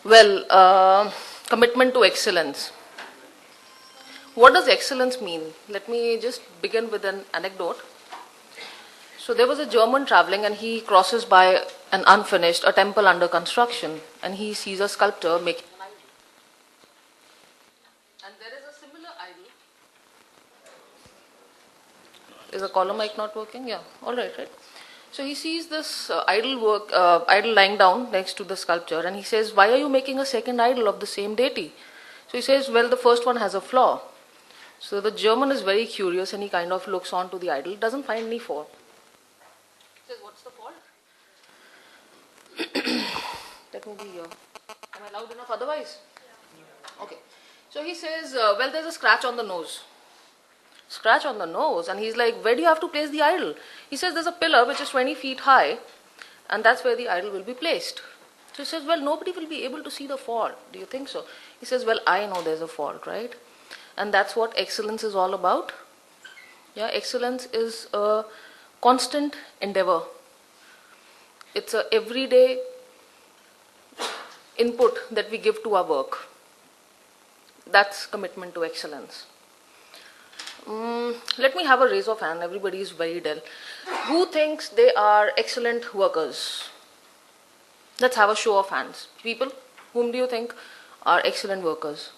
Well, commitment to excellence. What does excellence mean? Let me just begin with an anecdote. So there was a German traveling and he crosses by a temple under construction, and he sees a sculptor making an idol. And there is a similar idol. Is the column mic not working? Yeah, all right, right? So he sees this idol lying down next to the sculpture, and he says, "Why are you making a second idol of the same deity?" So he says, "Well, the first one has a flaw." So the German is very curious, and he kind of looks on to the idol, doesn't find any fault. He says, "What's the fault?" Let me be here. Am I loud enough otherwise? Okay. So he says, "Well, there's a scratch on the nose." Scratch on the nose, and he's like, "Where do you have to place the idol?" He says, "There's a pillar which is 20 feet high, and that's where the idol will be placed." So he says, "Well, nobody will be able to see the fault. Do you think so?" He says, "Well, I know there's a fault, right?" And that's what excellence is all about. Yeah, excellence is a constant endeavor. It's a everyday input that we give to our work. That's commitment to excellence. Let me have a raise of hand. Everybody is very dull. Who thinks they are excellent workers? Let's have a show of hands. People, whom do you think are excellent workers?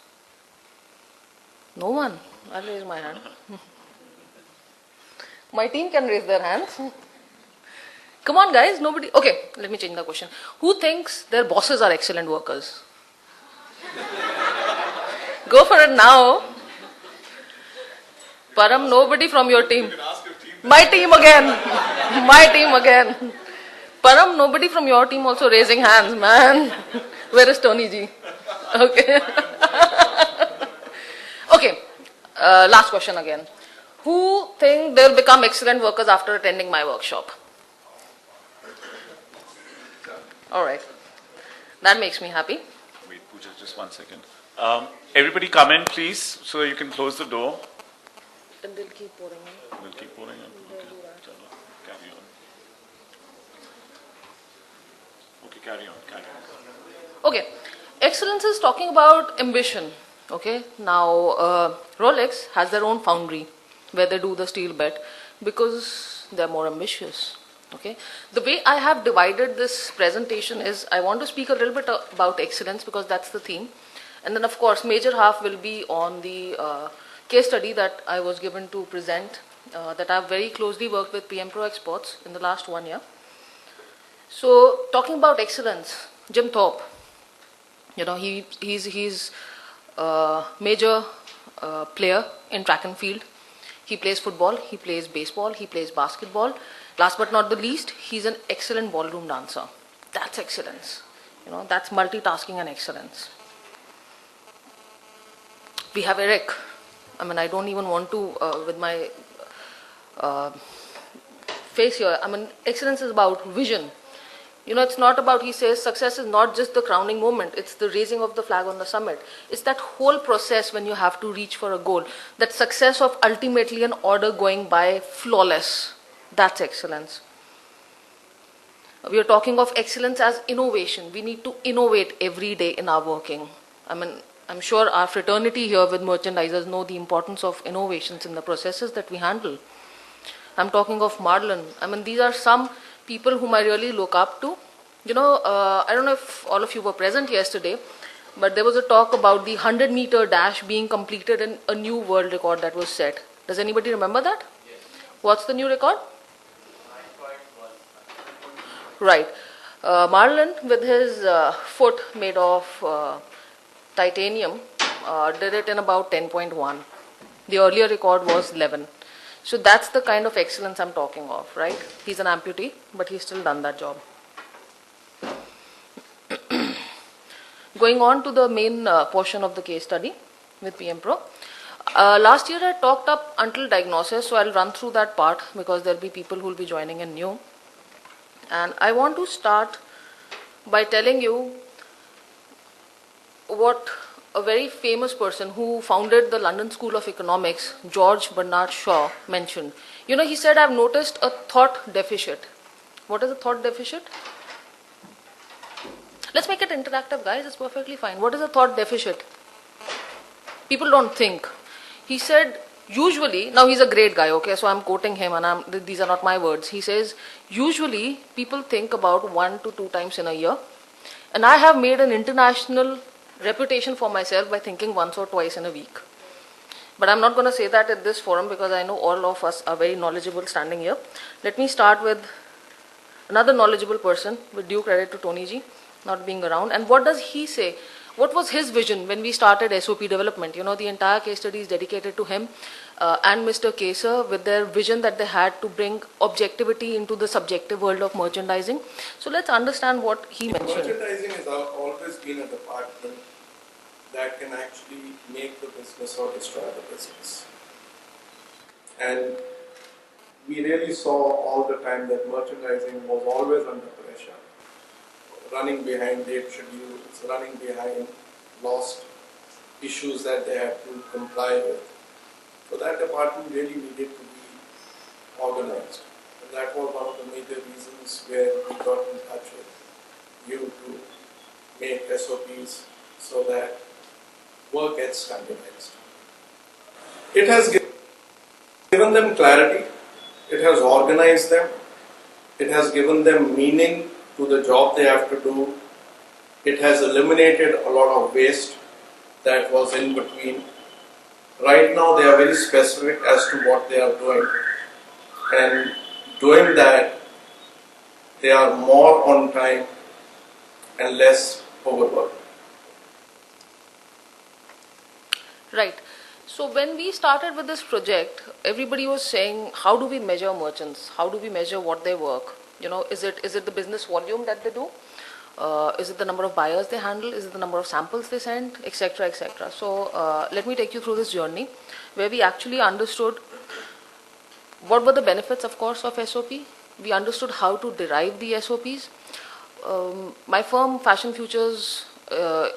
No one. I'll raise my hand. My team can raise their hands. Come on, guys. Nobody. Okay, let me change the question. Who thinks their bosses are excellent workers? Go for it now. Param, nobody from your team. My team again. My team again. Param, nobody from your team also raising hands, man. Where is Tony ji? Okay. Okay. Last question again. Who think they'll become excellent workers after attending my workshop? All right. That makes me happy. Wait, Pooja, just 1 second. Everybody come in, please, so you can close the door. And they'll keep pouring in. We'll keep pouring in. Okay. Chalo. Carry on. Okay, carry on. Okay. Excellence is talking about ambition. Okay. Now, Rolex has their own foundry where they do the steel bed because they're more ambitious. Okay. The way I have divided this presentation is I want to speak a little bit about excellence because that's the theme. And then, of course, major half will be on the case study that I was given to present, that I've very closely worked with PM Pro experts in the last 1 year. So, talking about excellence, Jim Thorpe, he's a major player in track and field. He plays football, he plays baseball, he plays basketball. Last but not the least, he's an excellent ballroom dancer. That's excellence. That's multitasking and excellence. We have Eric. I don't even want to, with my face here, excellence is about vision. It's not about, he says, success is not just the crowning moment, it's the raising of the flag on the summit. It's that whole process when you have to reach for a goal. That success of ultimately an order going by flawless. That's excellence. We are talking of excellence as innovation. We need to innovate every day in our working. I'm sure our fraternity here with merchandisers know the importance of innovations in the processes that we handle. I'm talking of Marlon. These are some people whom I really look up to. I don't know if all of you were present yesterday, but there was a talk about the 100-meter dash being completed and a new world record that was set. Does anybody remember that? Yes. What's the new record? 9.1. Right. Marlon, with his foot made of titanium, did it in about 10.1. The earlier record was 11. So that's the kind of excellence I'm talking of, right? He's an amputee, but he's still done that job. Going on to the main portion of the case study with PM Pro. Last year I talked up until diagnosis, so I'll run through that part because there'll be people who will be joining in new. And I want to start by telling you what a very famous person who founded the London School of Economics, George Bernard Shaw, mentioned. He said, "I've noticed a thought deficit." What is a thought deficit? Let's make it interactive, guys. It's perfectly fine. What is a thought deficit? People don't think. He said, usually, now he's a great guy, okay, so I'm quoting him and these are not my words. He says, usually people think about 1 to 2 times in a year, and I have made an international reputation for myself by thinking once or twice in a week. But I'm not going to say that at this forum because I know all of us are very knowledgeable standing here. Let me start with another knowledgeable person, with due credit to Tony ji, not being around. And what does he say? What was his vision when we started SOP development? You know, the entire case study is dedicated to him and Mr. Kesar with their vision that they had to bring objectivity into the subjective world of merchandising. So let's understand what he mentioned. Merchandising has always been a department that can actually make the business or destroy the business. And we really saw all the time that merchandising was always under pressure, running behind date schedules, running behind lost issues that they had to comply with. So that department really needed to be organized. And that was one of the major reasons where we got in touch with you to make SOPs so that work gets standardized. It has given them clarity, it has organized them, it has given them meaning to the job they have to do, it has eliminated a lot of waste that was in between. Right now they are very specific as to what they are doing, and doing that they are more on time and less overworked. Right. So when we started with this project, everybody was saying, how do we measure merchants? How do we measure what they work? You know, is it the business volume that they do? Is it the number of buyers they handle? Is it the number of samples they send, etc., etc.? So let me take you through this journey where we actually understood what were the benefits, of course, of SOP. We understood how to derive the SOPs. My firm, Fashion Futures,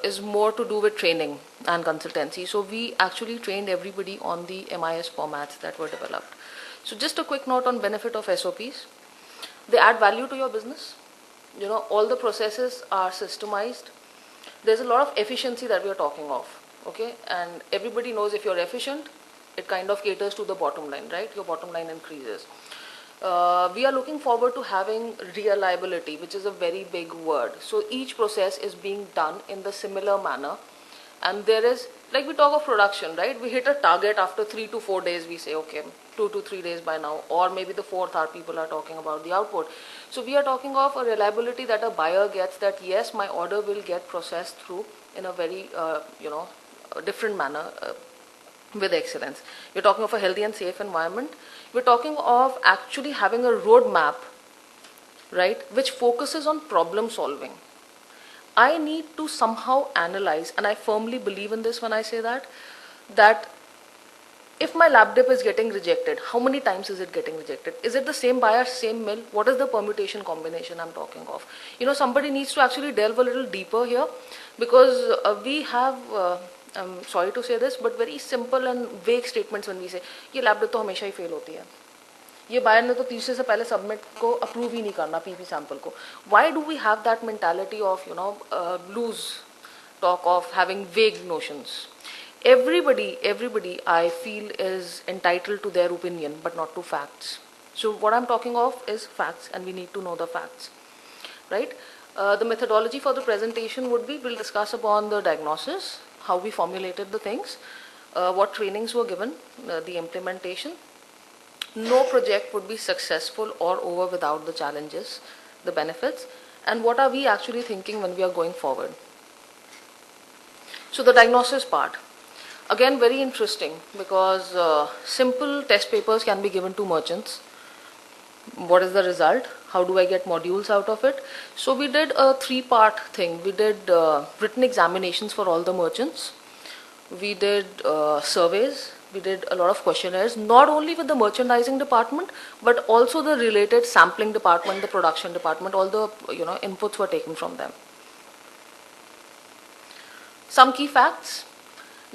is more to do with training and consultancy. So we actually trained everybody on the MIS formats that were developed. So just a quick note on benefit of SOPs. They add value to your business. You know, all the processes are systemized. There's a lot of efficiency that we are talking of, okay? And everybody knows if you're efficient, it kind of caters to the bottom line, right? Your bottom line increases. We are looking forward to having reliability, which is a very big word. So each process is being done in the similar manner. And there is, like we talk of production, right? We hit a target after 3 to 4 days, we say, okay, 2 to 3 days by now, or maybe the 4th hour people are talking about the output. So we are talking of a reliability that a buyer gets, that yes, my order will get processed through in a very, a different manner with excellence. We're talking of a healthy and safe environment. We're talking of actually having a roadmap, right, which focuses on problem solving. I need to somehow analyze, and I firmly believe in this when I say that if my lab dip is getting rejected, how many times is it getting rejected? Is it the same buyer, same mill? What is the permutation combination I'm talking of? You know, somebody needs to actually delve a little deeper here, because we have, I'm sorry to say this, but very simple and vague statements when we say, ये lab dip तो हमेशा ही fail होती है. ये buyer ने तो तीसरे से पहले सबमिट को अप्रूव ही नहीं करना पीपी सैंपल को. Why do we have that mentality of, you know, loose talk of having vague notions? Everybody I feel is entitled to their opinion, but not to facts. So what I'm talking of is facts, and we need to know the facts, right? The methodology for the presentation would be, we'll discuss upon the diagnosis, how we formulated the things, what trainings were given, the implementation. No project would be successful or over without the challenges, the benefits, and what are we actually thinking when we are going forward. So the diagnosis part, again very interesting, because simple test papers can be given to merchants. What is the result? How do I get modules out of it? So we did a 3-part thing. We did written examinations for all the merchants. We did surveys. We did a lot of questionnaires, not only with the merchandising department, but also the related sampling department, the production department. All the inputs were taken from them. Some key facts.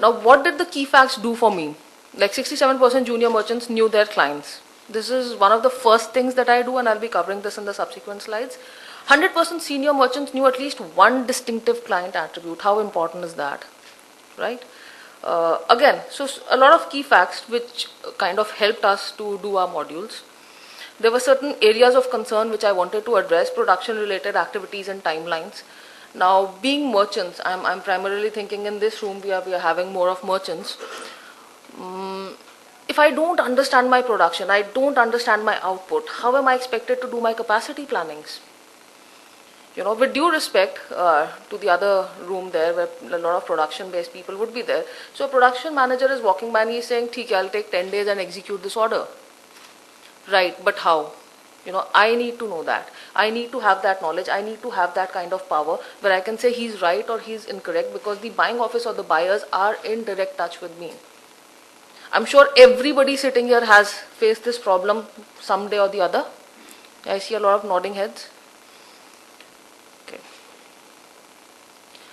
Now, what did the key facts do for me? Like 67% junior merchants knew their clients. This is one of the first things that I do, and I'll be covering this in the subsequent slides. 100% senior merchants knew at least one distinctive client attribute. How important is that, right? Again, so a lot of key facts which kind of helped us to do our modules. There were certain areas of concern which I wanted to address, production-related activities and timelines. Now, being merchants, I'm primarily thinking in this room we are having more of merchants. If I don't understand my production, I don't understand my output, how am I expected to do my capacity plannings? You know, with due respect to the other room there where a lot of production-based people would be there. So a production manager is walking by and he's saying, "Theek, I'll take 10 days and execute this order." Right, but how? You know, I need to know that. I need to have that knowledge. I need to have that kind of power where I can say he's right or he's incorrect, because the buying office or the buyers are in direct touch with me. I'm sure everybody sitting here has faced this problem someday or the other. I see a lot of nodding heads. Okay.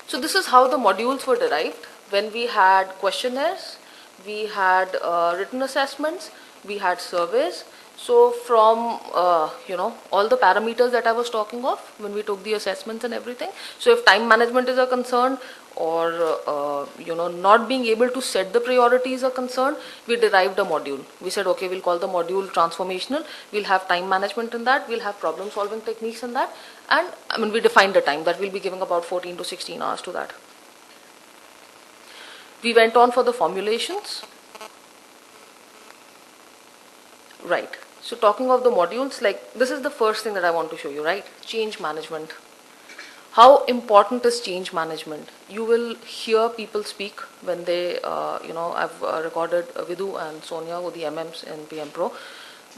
So this is how the modules were derived. When we had questionnaires, we had written assessments, we had surveys. So from, all the parameters that I was talking of when we took the assessments and everything. So if time management is a concern, or, not being able to set the priorities are concerned, we derived a module. We said, okay, we'll call the module transformational. We'll have time management in that. We'll have problem solving techniques in that. And we defined the time that we'll be giving about 14 to 16 hours to that. We went on for the formulations. Right. So talking of the modules, like this is the first thing that I want to show you, right? Change management. How important is change management? You will hear people speak when they, I've recorded Vidhu and Sonia, who are the MMs in PM Pro.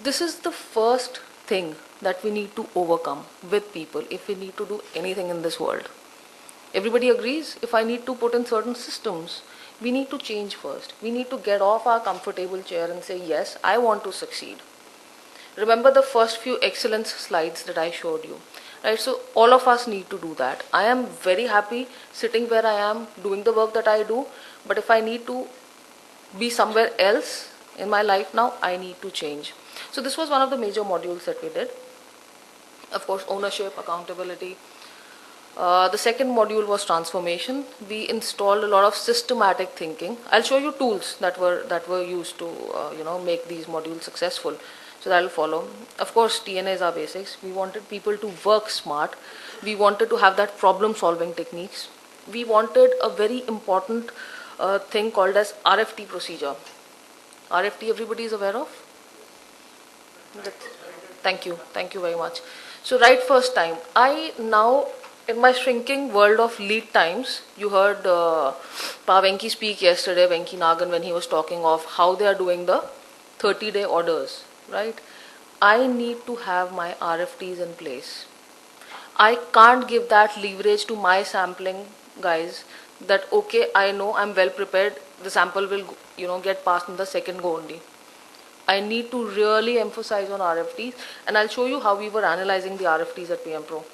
This is the first thing that we need to overcome with people if we need to do anything in this world. Everybody agrees? If I need to put in certain systems, we need to change first. We need to get off our comfortable chair and say, yes, I want to succeed. Remember the first few excellence slides that I showed you, right? So all of us need to do that. I am very happy sitting where I am, doing the work that I do, but if I need to be somewhere else in my life now, I need to change. So this was one of the major modules that we did. Of course, ownership, accountability. The second module was transformation. We installed a lot of systematic thinking. I'll show you tools that were used to make these modules successful. So that will follow. Of course, TNAs are basics. We wanted people to work smart. We wanted to have that problem solving techniques. We wanted a very important thing called as RFT procedure. RFT, everybody is aware of? Thank you very much. So right first time, I now, in my shrinking world of lead times, you heard Venki speak yesterday, Venki Nagan, when he was talking of how they are doing the 30-day orders, right? I need to have my RFTs in place. I can't give that leverage to my sampling guys that, okay, I know I'm well prepared, the sample will, get passed in the second go only. I need to really emphasize on RFTs, and I'll show you how we were analyzing the RFTs at PM Pro.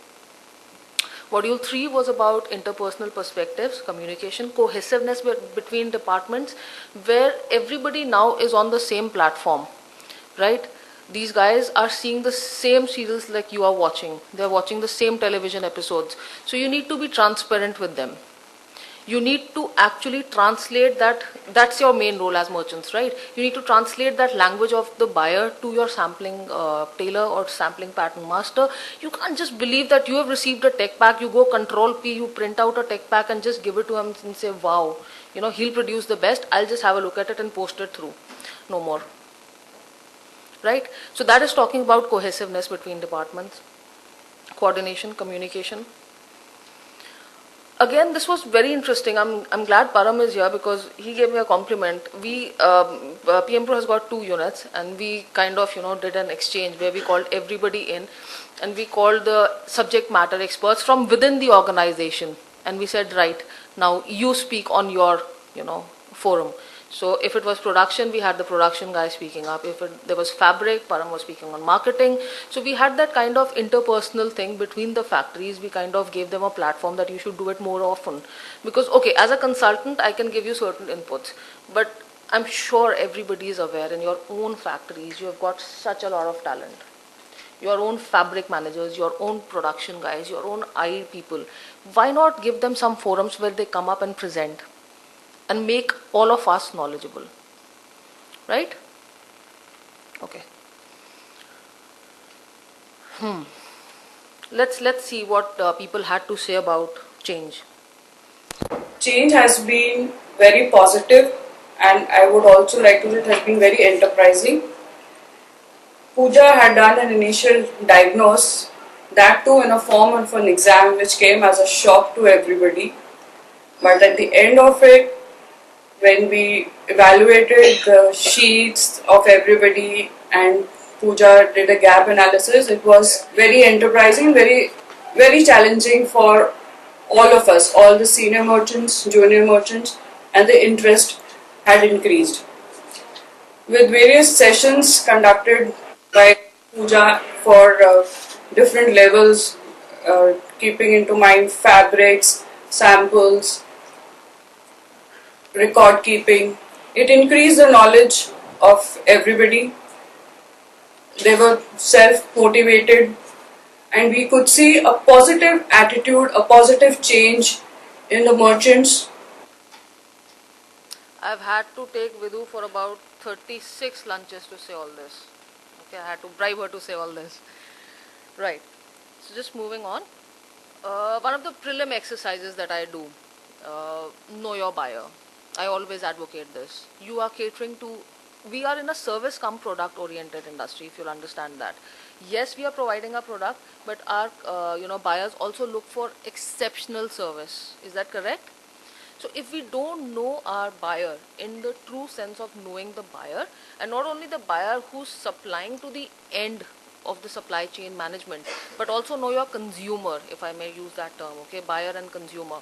Module 3 was about interpersonal perspectives, communication, cohesiveness between departments, where everybody now is on the same platform, right? These guys are seeing the same serials like you are watching. They're watching the same television episodes. So you need to be transparent with them. You need to actually translate that. That's your main role as merchants, right? You need to translate that language of the buyer to your sampling tailor or sampling pattern master. You can't just believe that you have received a tech pack, you go Control P, you print out a tech pack and just give it to him and say, wow, he'll produce the best, I'll just have a look at it and post it through. No more. Right? So that is talking about cohesiveness between departments, coordination, communication. Again, this was very interesting. I'm glad Param is here because he gave me a compliment. PM Pro has got 2 units, and we kind of did an exchange where we called everybody in, and we called the subject matter experts from within the organization, and we said, right, now you speak on your forum. So if it was production, we had the production guy speaking up. If there was fabric, Param was speaking on marketing. So we had that kind of interpersonal thing between the factories. We kind of gave them a platform that you should do it more often. Because, okay, as a consultant, I can give you certain inputs. But I'm sure everybody is aware in your own factories, you have got such a lot of talent. your own fabric managers, your own production guys, your own IT people. Why not give them some forums where they come up and present and make all of us knowledgeable, right? Okay. Let's see what people had to say about change. Change has been very positive, and I would also like to say it has been very enterprising. Pooja had done an initial diagnose, that too in a form of an exam which came as a shock to everybody. But at the end of it, when we evaluated the sheets of everybody and Pooja did a gap analysis, it was very enterprising, very challenging for all of us, all the senior merchants, junior merchants, and the interest had increased. With various sessions conducted by Pooja for different levels, keeping into mind fabrics, samples, record keeping. It increased the knowledge of everybody. They were self-motivated, and we could see a positive attitude, a positive change in the merchants. I've had to take Vidhu for about 36 lunches to say all this. Okay, I had to bribe her to say all this. Right. So just moving on. One of the prelim exercises that I do, know your buyer. I always advocate this. You are catering to, we are in a service come product oriented industry, if you'll understand that. Yes, we are providing a product, but our buyers also look for exceptional service. Is that correct? So if we don't know our buyer in the true sense of knowing the buyer, and not only the buyer who's supplying to the end of the supply chain management, but also know your consumer, if I may use that term, okay, buyer and consumer.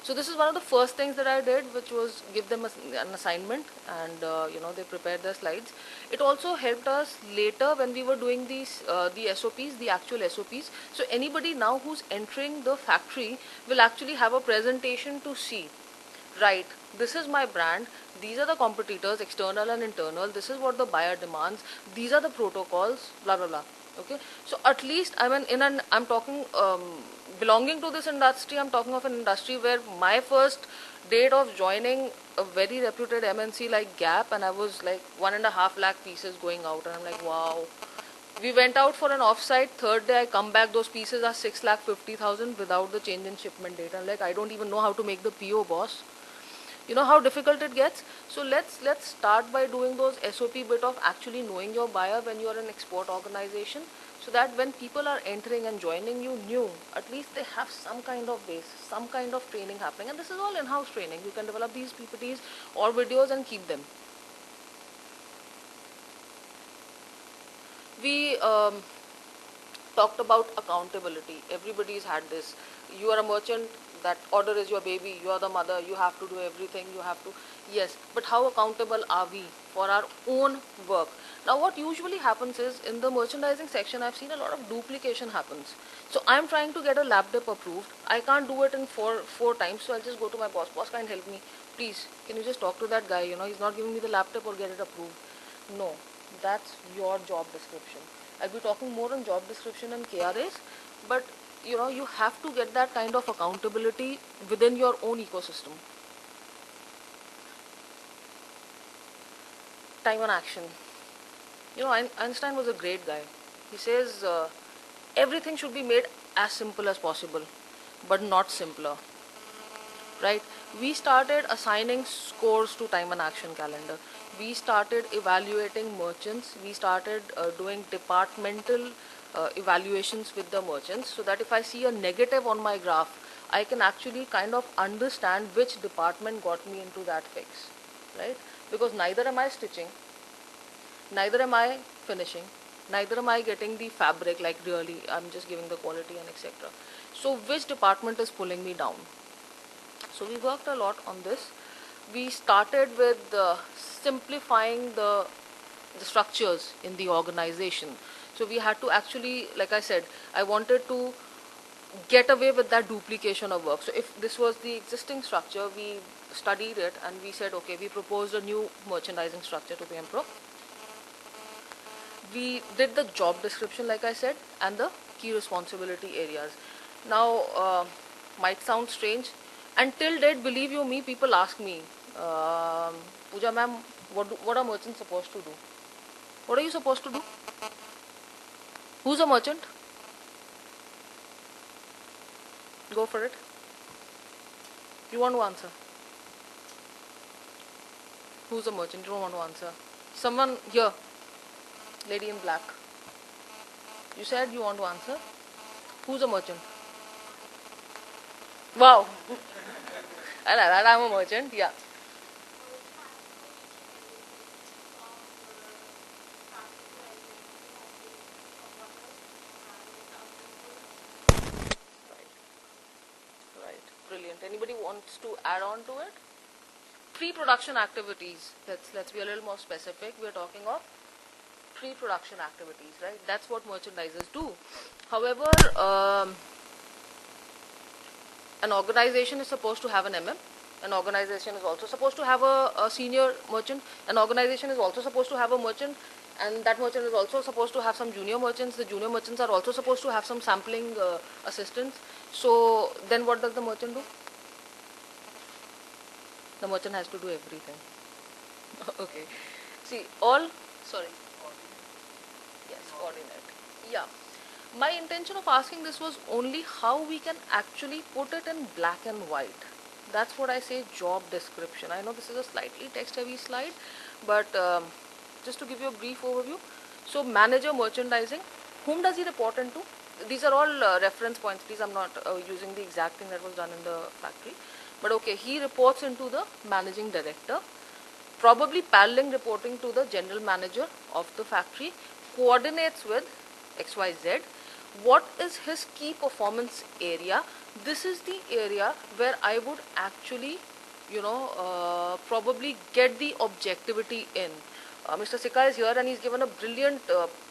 So this is one of the first things that I did, which was give them an assignment, and they prepared their slides. It also helped us later when we were doing these the SOPs, the actual SOPs. So anybody now who's entering the factory will actually have a presentation to see. Right, this is my brand, these are the competitors, external and internal, this is what the buyer demands, these are the protocols, blah blah blah. Okay, so at least I'm talking belonging to this industry. I'm talking of an industry where my first date of joining a very reputed MNC like Gap, and I was like 1.5 lakh pieces going out, and I'm like, wow. We went out for an offsite. Third day I come back, those pieces are 6,50,000 without the change in shipment date. I'm like, I don't even know how to make the PO, boss. You know how difficult it gets. So let's start by doing those SOP bit of actually knowing your buyer when you are an export organization, so that when people are entering and joining you new, at least they have some kind of base, some kind of training happening. And this is all in-house training. You can develop these PPTs or videos and keep them. We talked about accountability. Everybody's had this. You are a merchant, that order is your baby, you are the mother, you have to do everything, you have to, yes, but how accountable are we for our own work? Now what usually happens is, in the merchandising section, I've seen a lot of duplication happens. So I'm trying to get a lab dip approved. I can't do it in four times, so I'll just go to my boss. Boss, can't help me. Please, can you just talk to that guy? He's not giving me the lab dip or get it approved. No, that's your job description. I'll be talking more on job description and KRAs, but you have to get that kind of accountability within your own ecosystem. Time and action. Einstein was a great guy. He says everything should be made as simple as possible, but not simpler. Right? We started assigning scores to time and action calendar. We started evaluating merchants. We started doing departmental evaluations with the merchants, so that if I see a negative on my graph, I can actually kind of understand which department got me into that fix, right? Because neither am I stitching, neither am I finishing, neither am I getting the fabric, like really, I'm just giving the quality and etc. So which department is pulling me down? So we worked a lot on this. We started with simplifying the structures in the organization. So we had to actually, like I said, I wanted to get away with that duplication of work. So if this was the existing structure, we studied it and we said, okay, we proposed a new merchandising structure to PM Pro. we did the job description, like I said, and the key responsibility areas. Now, might sound strange. Until date, believe you me, people ask me, Pooja ma'am, what are merchants supposed to do? What are you supposed to do? Who's a merchant? Go for it. You want to answer? Who's a merchant? You don't want to answer. Someone here, lady in black. You said you want to answer. Who's a merchant? Wow. I know that I'm a merchant, yeah. Right, brilliant. Anybody wants to add on to it? Pre-production activities. Let's be a little more specific. We're talking of pre-production activities, right? That's what merchandisers do. However, an organization is supposed to have an MM. An organization is also supposed to have a senior merchant. An organization is also supposed to have a merchant, and that merchant is also supposed to have some junior merchants. The junior merchants are also supposed to have some sampling assistants. So then what does the merchant do? The merchant has to do everything. Okay. See, sorry. Yes, coordinate. Yeah. My intention of asking this was only how we can actually put it in black and white. That's what I say, job description. I know this is a slightly text heavy slide, but just to give you a brief overview. So manager merchandising, whom does he report into? These are all reference points. Please, I'm not using the exact thing that was done in the factory. But okay, he reports into the managing director, probably paralleling reporting to the general manager of the factory, coordinates with XYZ. What is his key performance area? This is the area where I would actually, probably get the objectivity in. Mr. Sika is here and he's given a brilliant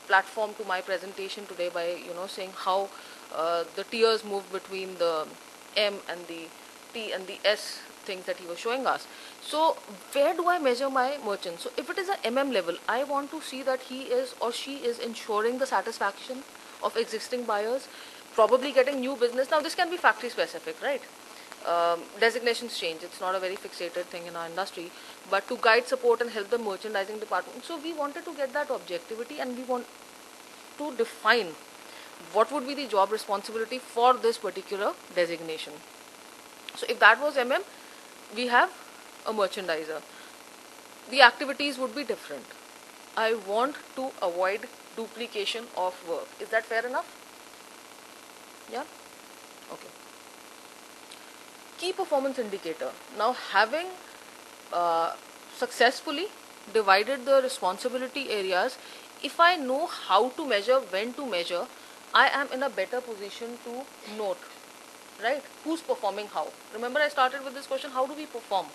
platform to my presentation today by, saying how the tiers move between the M and the T and the S things that he was showing us. So where do I measure my merchant? So if it is a MM level, I want to see that he is or she is ensuring the satisfaction of existing buyers, probably getting new business. Now this can be factory specific, right? Designations change. It's not a very fixated thing in our industry, but to guide, support and help the merchandising department. So we wanted to get that objectivity and we want to define what would be the job responsibility for this particular designation. So if that was MM, we have a merchandiser. The activities would be different. I want to avoid duplication of work. Is that fair enough? Yeah? Okay. Key performance indicator. Now having successfully divided the responsibility areas, if I know how to measure, when to measure, I am in a better position to note, right? Who's performing how? Remember I started with this question, how do we perform?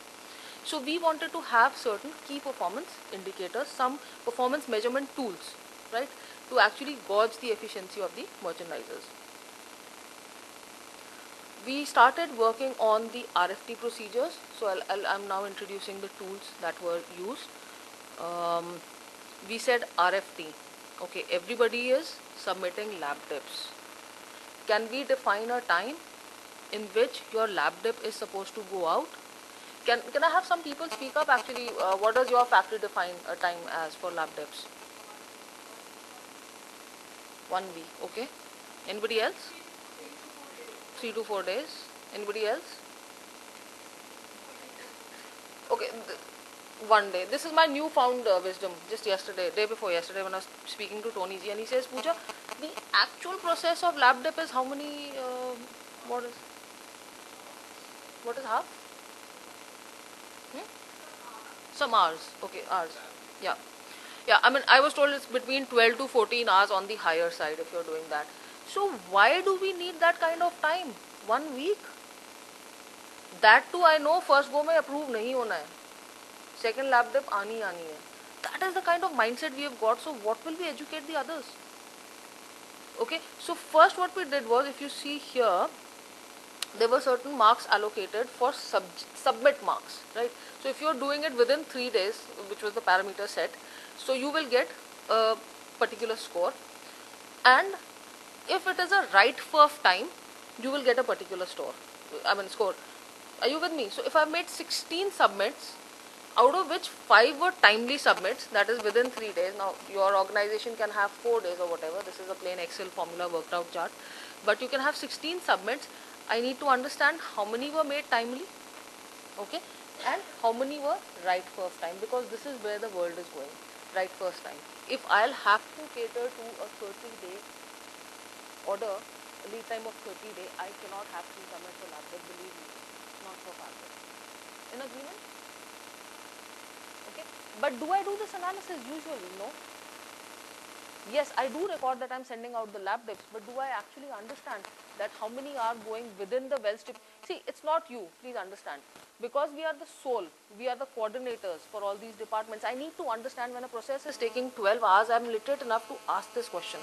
So we wanted to have certain key performance indicators, some performance measurement tools, right? To actually gauge the efficiency of the merchandisers. We started working on the RFT procedures. So I'm now introducing the tools that were used. We said RFT. Okay, everybody is submitting lab dips. Can we define a time in which your lab dip is supposed to go out? Can I have some people speak up actually? What does your factory define a time as for lab dips? 1 week, okay. Anybody else? 3 to 4 days. Anybody else? Okay, 1 day. This is my newfound wisdom. Just yesterday, day before yesterday, when I was speaking to Tony ji, and he says, Pooja, the actual process of lab dip is how many? What is half? Some hours. Okay, hours. Yeah. Yeah, I mean, I was told it's between 12 to 14 hours on the higher side if you're doing that. So why do we need that kind of time? 1 week? That too I know first go mein approve nahi hona hai. Second lab dip aani hai. That is the kind of mindset we have got. So what will we educate the others? Okay, so first what we did was, if you see here, there were certain marks allocated for submit marks, right? So if you're doing it within 3 days, which was the parameter set, so you will get particular score, and if it is a right first time, you will get a particular score. Are you with me? So if I made 16 submits, out of which 5 were timely submits, that is within 3 days. Now your organization can have 4 days or whatever. This is a plain Excel formula worked out chart, but you can have 16 submits. I need to understand how many were made timely, okay, and how many were right first time, because this is where the world is going, right first time. If I'll have to cater to a 30-day order, lead time of 30 days, I cannot have 3 submits for laptop, believe me, not for fabric. In agreement? Okay. But do I do this analysis usually? No. Yes, I do record that I'm sending out the lab dips, but do I actually understand that how many are going within the well strip? See, it's not you, please understand. Because we are the soul, we are the coordinators for all these departments. I need to understand when a process is taking 12 hours, I'm literate enough to ask this question.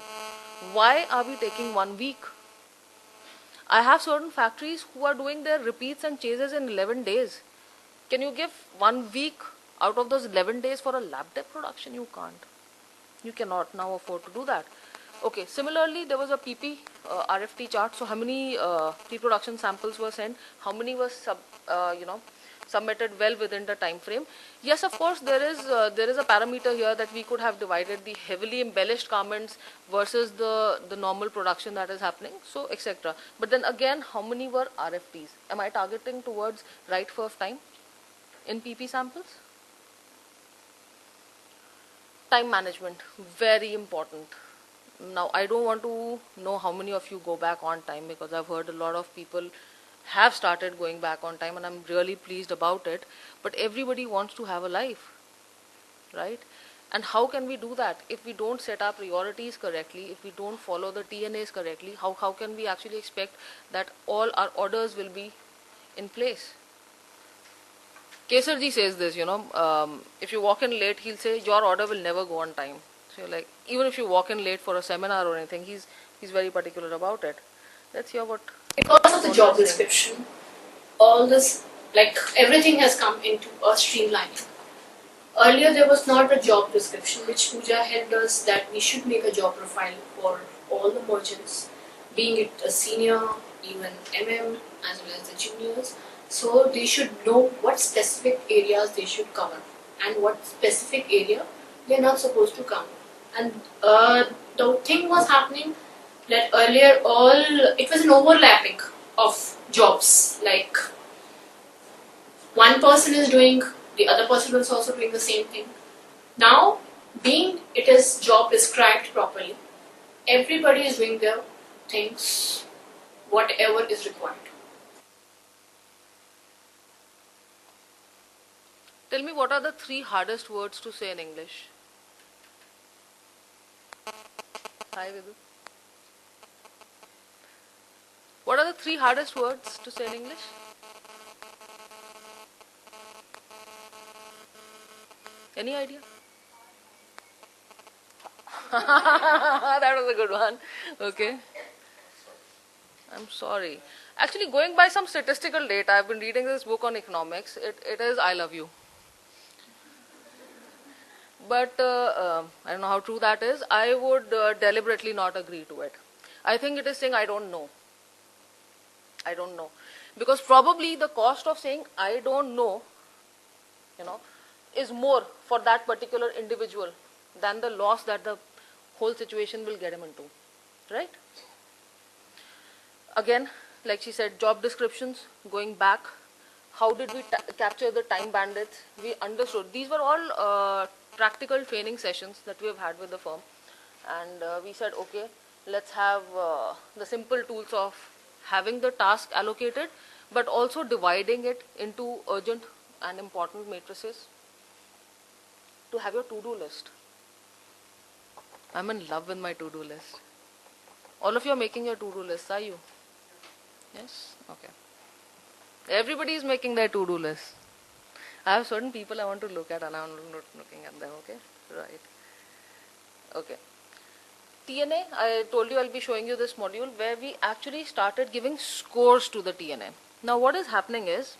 Why are we taking 1 week? I have certain factories who are doing their repeats and chases in 11 days. Can you give 1 week out of those 11 days for a lab dip production? You can't. You cannot now afford to do that. Okay, similarly, there was a PP RFT chart. So how many pre-production samples were sent? How many were submitted well within the time frame? Yes, of course, there is a parameter here that we could have divided the heavily embellished garments versus the normal production that is happening, so etc. But then again, how many were RFTs? Am I targeting towards right first time in PP samples? Time management, very important. Now, I don't want to know how many of you go back on time, because I've heard a lot of people have started going back on time, and I'm really pleased about it. But everybody wants to have a life, right? And how can we do that if we don't set our priorities correctly, if we don't follow the TNAs correctly? How can we actually expect that all our orders will be in place? Kesarji says this, if you walk in late, he'll say your order will never go on time. So you're like, even if you walk in late for a seminar or anything, he's very particular about it. Let's hear what. Because of the job description, all this, like everything has come into a streamlining. Earlier there was not a job description, which Pooja helped us that we should make a job profile for all the merchants, being it a senior, even MM, as well as the juniors. So they should know what specific areas they should cover and what specific area they're not supposed to cover. And the thing was happening that earlier it was an overlapping of jobs. Like one person is doing, the other person was also doing the same thing. Now, being it is job described properly, everybody is doing their things, whatever is required. Tell me, what are the 3 hardest words to say in English? Hi, Vidu. What are the 3 hardest words to say in English? Any idea? That was a good one. Okay. I'm sorry. Actually, going by some statistical data, I've been reading this book on economics. It is I love you. But I don't know how true that is. I would deliberately not agree to it. I think it is saying I don't know. I don't know. Because probably the cost of saying I don't know, is more for that particular individual than the loss that the whole situation will get him into. Right? Again, like she said, job descriptions, going back. How did we capture the time bandits? We understood. These were all practical training sessions that we have had with the firm. And we said, okay, let's have the simple tools of having the task allocated, but also dividing it into urgent and important matrices. To have your to-do list. I'm in love with my to-do list. All of you are making your to-do lists, are you? Yes? Okay. Everybody is making their to-do list. I have certain people I want to look at and I'm not looking at them, okay? Right. Okay. TNA, I told you I'll be showing you this module where we actually started giving scores to the TNA. Now what is happening is,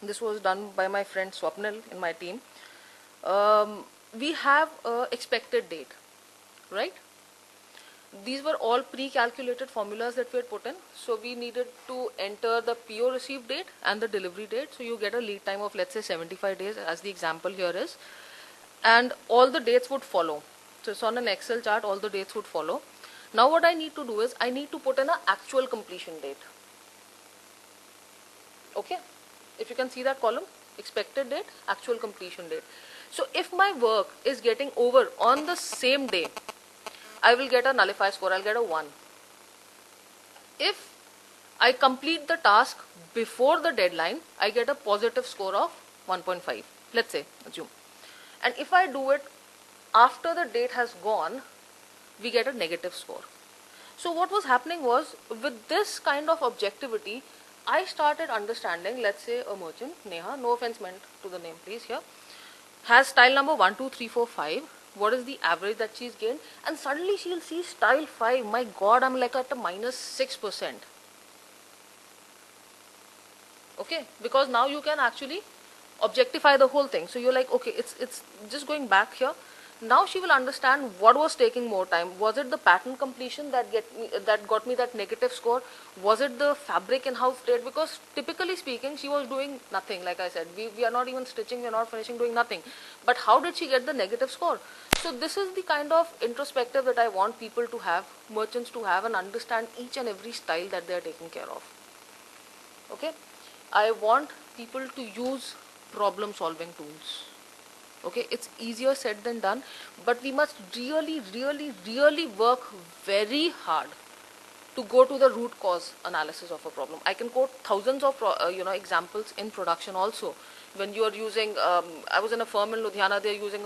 this was done by my friend Swapnil in my team. We have an expected date. right? These were all pre-calculated formulas that we had put in. So we needed to enter the PO receive date and the delivery date. So you get a lead time of, let's say, 75 days, as the example here is. And all the dates would follow. So it's on an Excel chart, all the dates would follow. Now what I need to do is, I need to put in an actual completion date. Okay? If you can see that column, expected date, actual completion date. So if my work is getting over on the same day, I will get a nullified score, I'll get a 1. If I complete the task before the deadline, I get a positive score of 1.5, let's say, assume. And if I do it after the date has gone, we get a negative score. So what was happening was, with this kind of objectivity, I started understanding, let's say a merchant, Neha, no offense meant to the name please here, has style number 1, 2, 3, 4, 5. What is the average that she's gained? And suddenly she'll see style 5. My God, I'm like at a minus 6%. Okay, because now you can actually objectify the whole thing. So you're like, okay, it's just going back here. Now she will understand what was taking more time. Was it the pattern completion that got me that negative score? Was it the fabric in-house date? Because typically speaking, she was doing nothing. Like I said, we are not even stitching, we are not finishing, doing nothing. But how did she get the negative score? So this is the kind of introspective that I want people to have, merchants to have, and understand each and every style that they are taking care of. Okay, I want people to use problem solving tools. Okay, it's easier said than done, but we must really work very hard to go to the root cause analysis of a problem. I can quote thousands of examples in production also. When you are using, I was in a firm in Ludhiana, they're using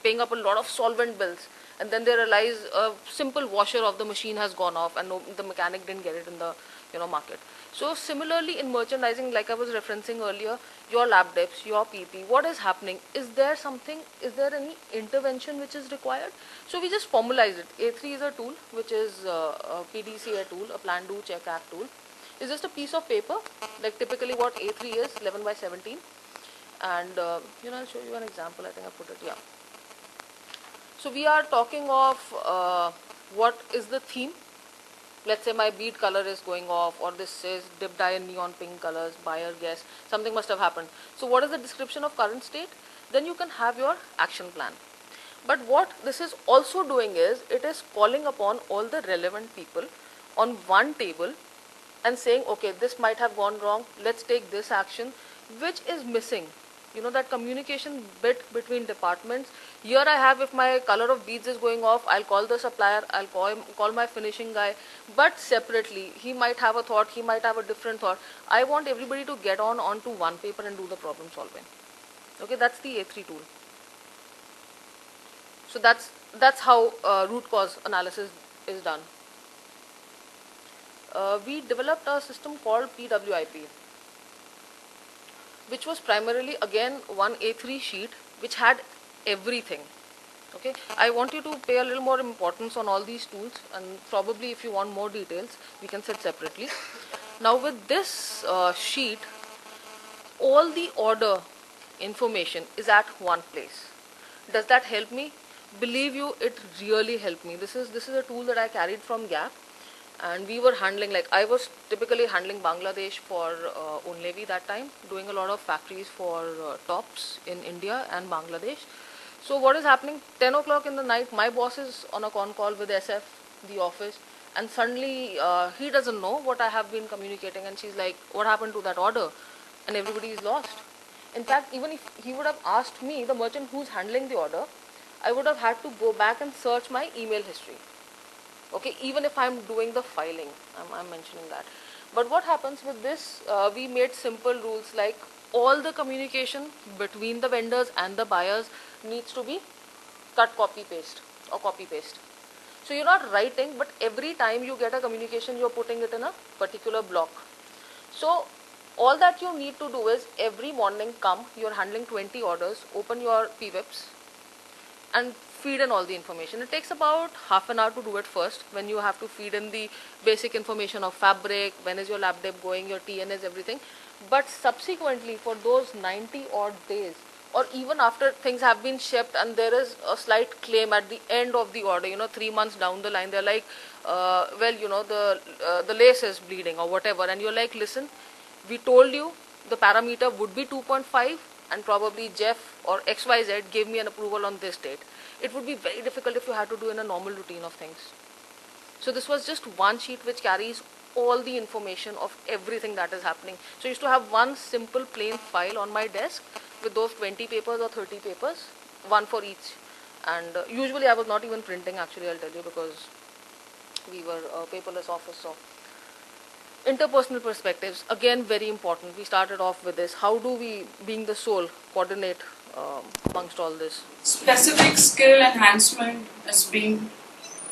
paying up a lot of solvent bills, and then they realize a simple washer of the machine has gone off and the mechanic didn't get it in the market. So similarly in merchandising, like I was referencing earlier, your lab dips, your PP, what is happening? Is there any intervention which is required? So we just formalize it. A3 is a tool, which is a PDCA tool, a plan, do, check, act tool. It's just a piece of paper, like typically what A3 is, 11 by 17. And I'll show you an example, I think I put it, yeah. So we are talking of what is the theme. Let's say my bead color is going off, or this says dip dye in neon pink colors, buyer guess, something must have happened. So what is the description of current state? Then you can have your action plan. But what this is also doing is, it is calling upon all the relevant people on one table and saying, okay, this might have gone wrong, let's take this action, which is missing. That communication bit between departments. Here I have, if my color of beads is going off, I'll call the supplier, I'll call my finishing guy, but separately. He might have a thought, he might have a different thought. I want everybody to get onto one paper and do the problem solving. Okay, that's the A3 tool. So that's how root cause analysis is done. We developed a system called PWIP, which was primarily again one A3 sheet which had everything. Okay, I want you to pay a little more importance on all these tools, and probably if you want more details, we can sit separately. Now with this sheet, all the order information is at one place. Does that help me? Believe you, it really helped me. This is a tool that I carried from Gap. And we were handling, like I was typically handling Bangladesh for Unlevi that time, doing a lot of factories for tops in India and Bangladesh. So what is happening, 10 o'clock in the night, my boss is on a con call with SF, the office, and suddenly he doesn't know what I have been communicating, and she's like, what happened to that order? And everybody is lost. In fact, even if he would have asked me, the merchant who's handling the order, I would have had to go back and search my email history. Okay, even if I'm doing the filing, I'm mentioning that. But what happens with this, we made simple rules like all the communication between the vendors and the buyers needs to be cut, copy, paste or copy, paste. So you're not writing, but every time you get a communication, you're putting it in a particular block. So all that you need to do is every morning come, you're handling 20 orders, open your PWIPs and feed in all the information. It takes about half an hour to do it first, when you have to feed in the basic information of fabric, when is your lab dip going, your TNS, everything. But subsequently, for those 90 odd days, or even after things have been shipped and there is a slight claim at the end of the order, 3 months down the line, they're like, well, the lace is bleeding or whatever, and you're like, listen, we told you the parameter would be 2.5 and probably Jeff or XYZ gave me an approval on this date. It would be very difficult if you had to do in a normal routine of things. So this was just one sheet which carries all the information of everything that is happening. So I used to have one simple plain file on my desk with those 20 papers or 30 papers, one for each. And usually I was not even printing, actually, I'll tell you, because we were a paperless office. So interpersonal perspectives, again, very important. We started off with this. How do we, being the soul, coordinate amongst all this? Specific skill enhancement has been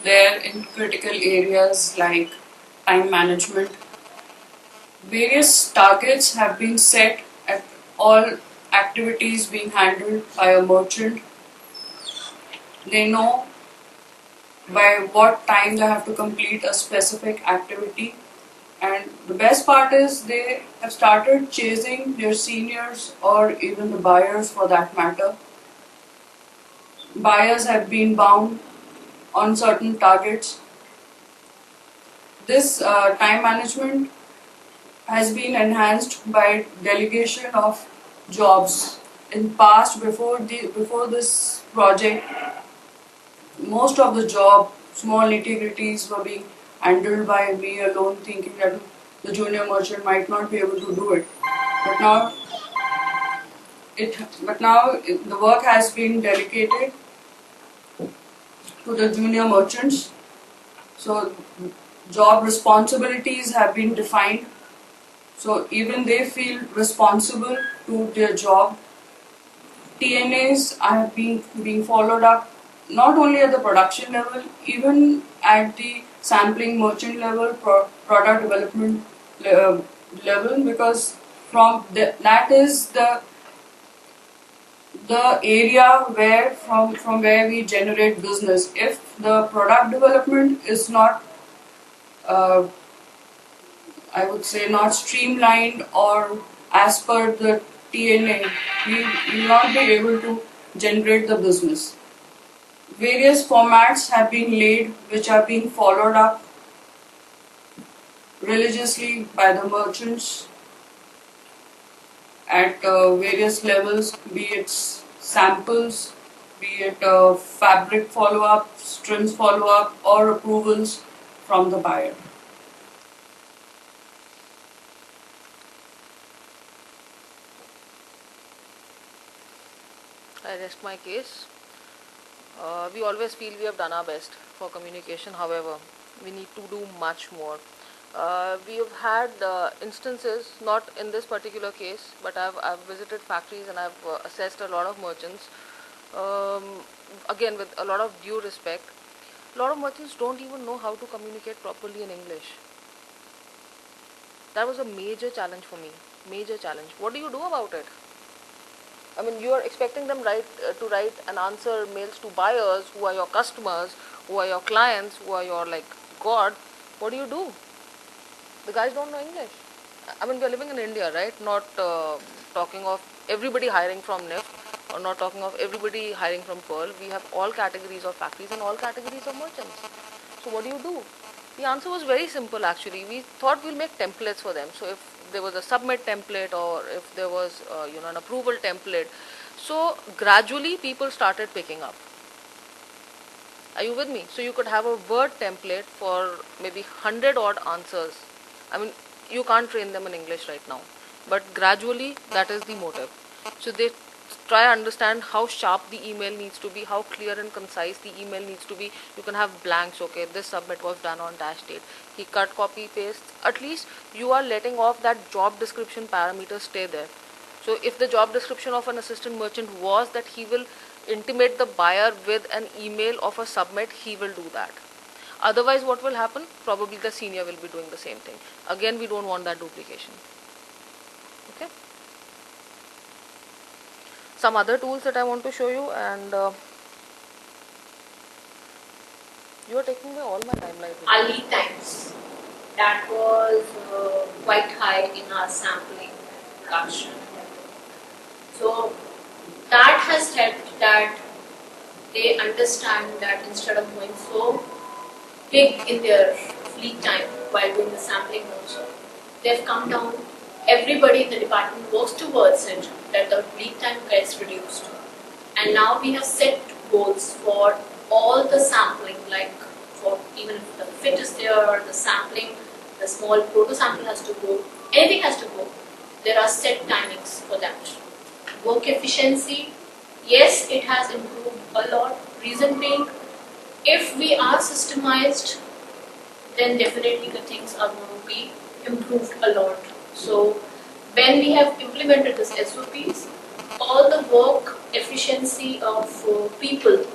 there in critical areas like time management. Various targets have been set at all activities being handled by a merchant. They know by what time they have to complete a specific activity. And the best part is they have started chasing their seniors or even the buyers for that matter. Buyers have been bound on certain targets. This time management has been enhanced by delegation of jobs. In past, before this project, most of the job, small nitty-gritties were being handled by me alone, thinking that the junior merchant might not be able to do it. But now the work has been delegated to the junior merchants. So job responsibilities have been defined. So even they feel responsible to their job. TNAs are being followed up not only at the production level, even at the sampling merchant level, product development level, because that is the area where from where we generate business. If the product development is not, I would say, not streamlined or as per the TNA, we will not be able to generate the business. Various formats have been laid which are being followed up religiously by the merchants at various levels, be it samples, be it fabric follow-up, trims follow-up, or approvals from the buyer. I rest my case. We always feel we have done our best for communication. However, we need to do much more. We have had instances, not in this particular case, but I've visited factories and I've assessed a lot of merchants. Again, with a lot of due respect, a lot of merchants don't even know how to communicate properly in English. That was a major challenge for me. Major challenge. What do you do about it? I mean, you are expecting them to write and answer mails to buyers who are your customers, who are your clients, who are your God. What do? The guys don't know English. I mean, we are living in India, right? Not talking of everybody hiring from NIFT or not talking of everybody hiring from Pearl. We have all categories of factories and all categories of merchants. So what do? The answer was very simple, actually. We thought we'll make templates for them. So if there was a submit template or if there was an approval template. So gradually people started picking up. Are you with me? So you could have a word template for maybe 100 odd answers. I mean, you can't train them in English right now, but gradually that is the motive. So they try to understand how sharp the email needs to be, how clear and concise the email needs to be. You can have blanks, okay, this submit was done on dash date. He cut, copy, paste. At least you are letting off that job description parameter stay there. So if the job description of an assistant merchant was that he will intimate the buyer with an email of a submit, he will do that. Otherwise, what will happen? Probably the senior will be doing the same thing. Again, we don't want that duplication. Okay. Some other tools that I want to show you, and you are taking away all my timeline. Our lead times, that was quite high in our sampling and production. So they understand that instead of going so big in their fleet time while doing the sampling also, they've come down. Everybody in the department works towards it, that the fleet time gets reduced. And now we have set goals for all the sampling, like for even if the fit is there or the sampling, the small proto sample has to go, anything has to go. There are set timings for that. Work efficiency, yes, it has improved a lot. Reason being, if we are systemized, then definitely the things are going to be improved a lot. So when we have implemented this SOPs, all the work efficiency of people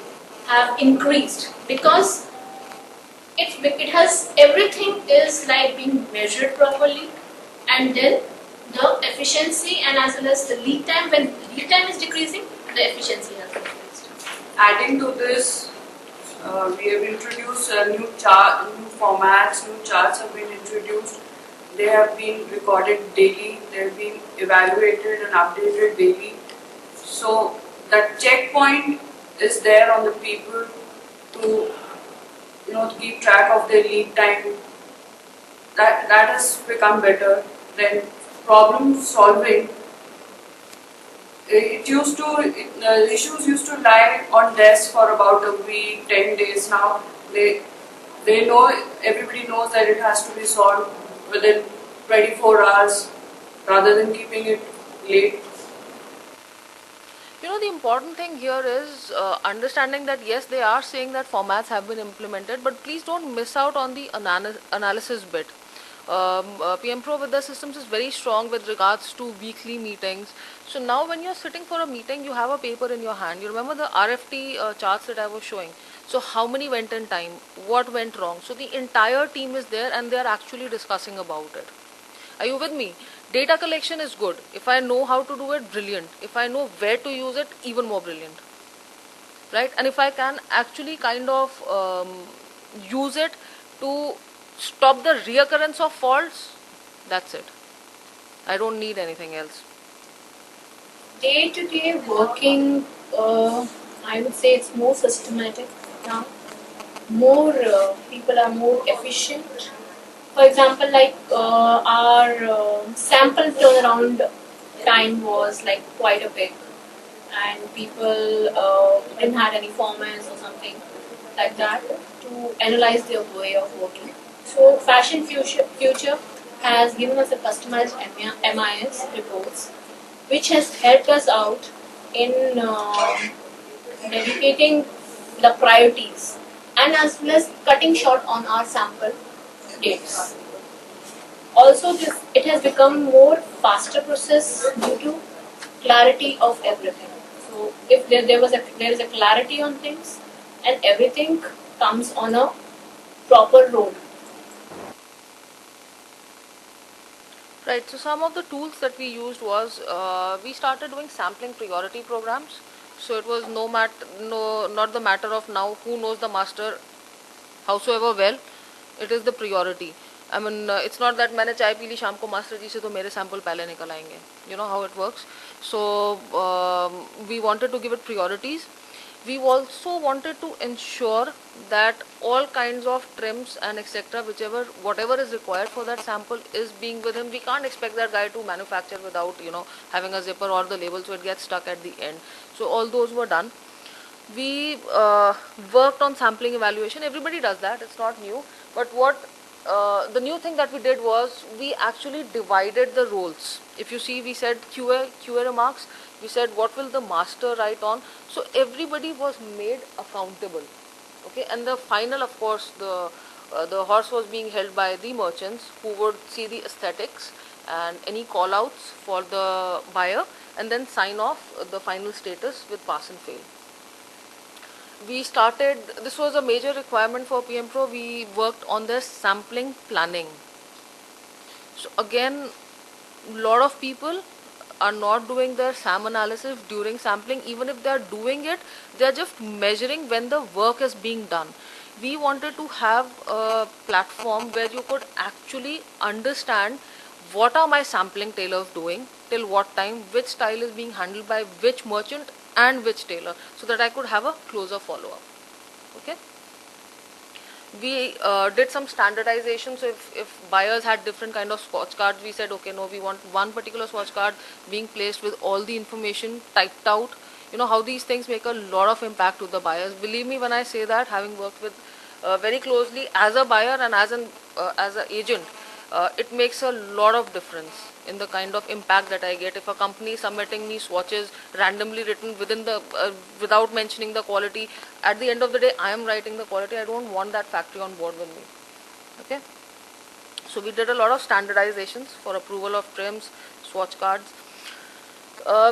have increased because it has everything is like being measured properly, and then the efficiency and as well as the lead time, when lead time is decreasing, the efficiency has increased. Adding to this, we have introduced new formats, new charts have been introduced. They have been recorded daily, they have been evaluated and updated daily. So that checkpoint is there on the people to to keep track of their lead time. That has become better. Then problem solving. The issues used to lie on desk for about a week, 10 days. Now they know, everybody knows that it has to be solved within 24 hours rather than keeping it late. You know, the important thing here is understanding that yes, they are saying that formats have been implemented, but please don't miss out on the analysis bit. PM Pro with the systems is very strong with regards to weekly meetings. So now when you're sitting for a meeting, you have a paper in your hand. You remember the RFT charts that I was showing. So how many went in time? What went wrong? So the entire team is there and they are actually discussing about it. Are you with me? Data collection is good. If I know how to do it, brilliant. If I know where to use it, even more brilliant. Right? And if I can actually kind of use it to stop the reoccurrence of faults, that's it. I don't need anything else. Day-to-day working, I would say it's more systematic now. More people are more efficient. For example, like our sample turnaround time was like quite a big, and people didn't have any formats or something like that to analyze their way of working. So Fashion Future has given us a customized MIS reports, which has helped us out in dedicating the priorities and as well as cutting short on our sample dates. Also, it has become more faster process due to clarity of everything. So if there is a clarity on things and everything comes on a proper road. Right, so some of the tools that we used was, we started doing sampling priority programs. So it was not the matter of now who knows the master howsoever well, it is the priority. I mean, it's not that मैंने चाय P ली शाम को master जी से तो मेरे sample पहले निकल आएंगे. You know how it works. So we wanted to give it priorities. We also wanted to ensure that all kinds of trims and etc. whatever is required for that sample is being with him. We can't expect that guy to manufacture without having a zipper or the label, so it gets stuck at the end. So all those were done. We worked on sampling evaluation. Everybody does that. It's not new. But what the new thing that we did was we actually divided the roles. If you see, we said QA remarks. We said what will the master write on. So everybody was made accountable. Okay, and the final, of course, the horse was being held by the merchants who would see the aesthetics and any call outs for the buyer and then sign off the final status with pass and fail. We started, this was a major requirement for PM Pro, we worked on their sampling planning. So again, a lot of people are not doing their SAM analysis during sampling. Even if they are doing it, they are just measuring when the work is being done. We wanted to have a platform where you could actually understand what are my sampling tailors doing, till what time, which style is being handled by which merchant, and which tailor, so that I could have a closer follow-up. Okay. We did some standardization. So if buyers had different kind of swatch cards, we said, okay, no, we want one particular swatch card being placed with all the information typed out. You know how these things make a lot of impact to the buyers. Believe me when I say that, having worked with very closely as a buyer and as an agent, it makes a lot of difference in the kind of impact that I get. If a company is submitting me swatches randomly written within the without mentioning the quality, at the end of the day I am writing the quality. I don't want that factory on board with me. Okay. So we did a lot of standardizations for approval of trims, swatch cards.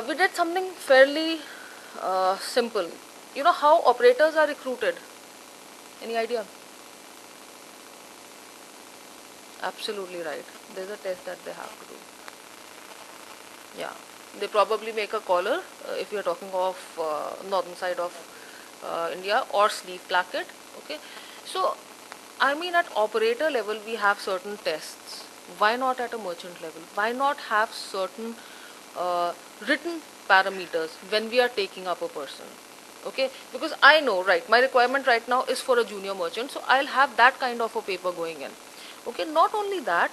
We did something fairly simple. You know how operators are recruited? Any idea? Absolutely right. There's a test that they have to do. Yeah, they probably make a collar if you are talking of northern side of India, or sleeve placket. Okay, so I mean at operator level we have certain tests. Why not at a merchant level? Why not have certain written parameters when we are taking up a person? Okay, because I know, right, my requirement right now is for a junior merchant, so I'll have that kind of a paper going in. Okay, not only that,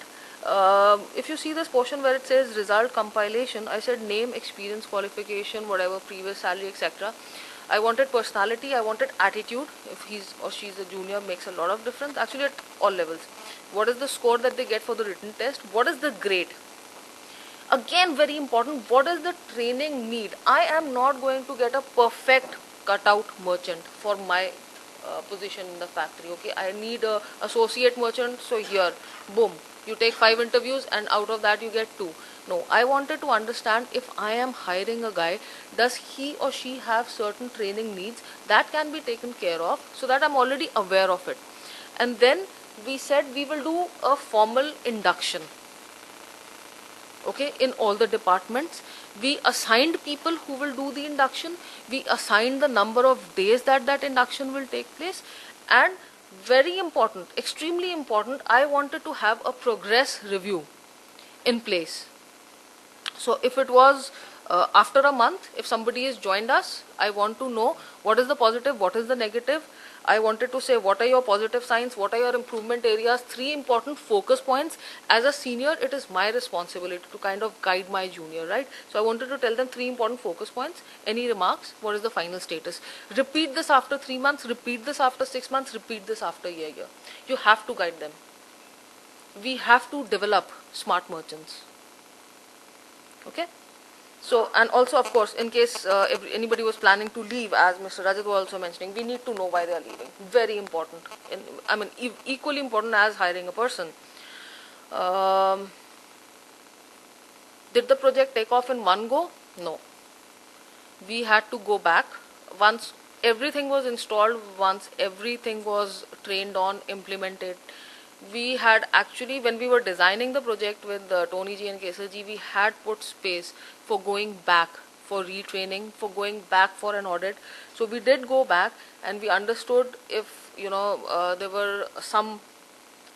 if you see this portion where it says result compilation, I said name, experience, qualification, whatever, previous salary, etc. I wanted personality, I wanted attitude. If he's or she's a junior, makes a lot of difference actually at all levels. What is the score that they get for the written test? What is the grade? Again, very important, what is the training need? I am not going to get a perfect cutout merchant for my position in the factory. Okay, I need a associate merchant, so here, boom, you take 5 interviews and out of that you get 2. No, I wanted to understand, if I am hiring a guy, does he or she have certain training needs that can be taken care of, so that I'm already aware of it. And then we said we will do a formal induction. Okay, in all the departments we assigned people who will do the induction. We assigned the number of days that that induction will take place, and very important, extremely important, I wanted to have a progress review in place. So if it was after a month, if somebody has joined us, I want to know what is the positive, what is the negative. I wanted to say what are your positive signs, what are your improvement areas, 3 important focus points. As a senior, it is my responsibility to kind of guide my junior, right? So I wanted to tell them 3 important focus points. Any remarks? What is the final status? Repeat this after 3 months, repeat this after 6 months, repeat this after a year. You have to guide them. We have to develop smart merchants. Okay? So, and also of course, in case if anybody was planning to leave, as Mr. Rajat was also mentioning, we need to know why they are leaving. Very important. I mean, equally important as hiring a person. Did the project take off in one go? No. We had to go back. Once everything was installed, once everything was trained on, implemented, we had actually, when we were designing the project with Tony ji and Kesar ji, we had put space for going back, for retraining, for going back for an audit. So we did go back and we understood if, there were some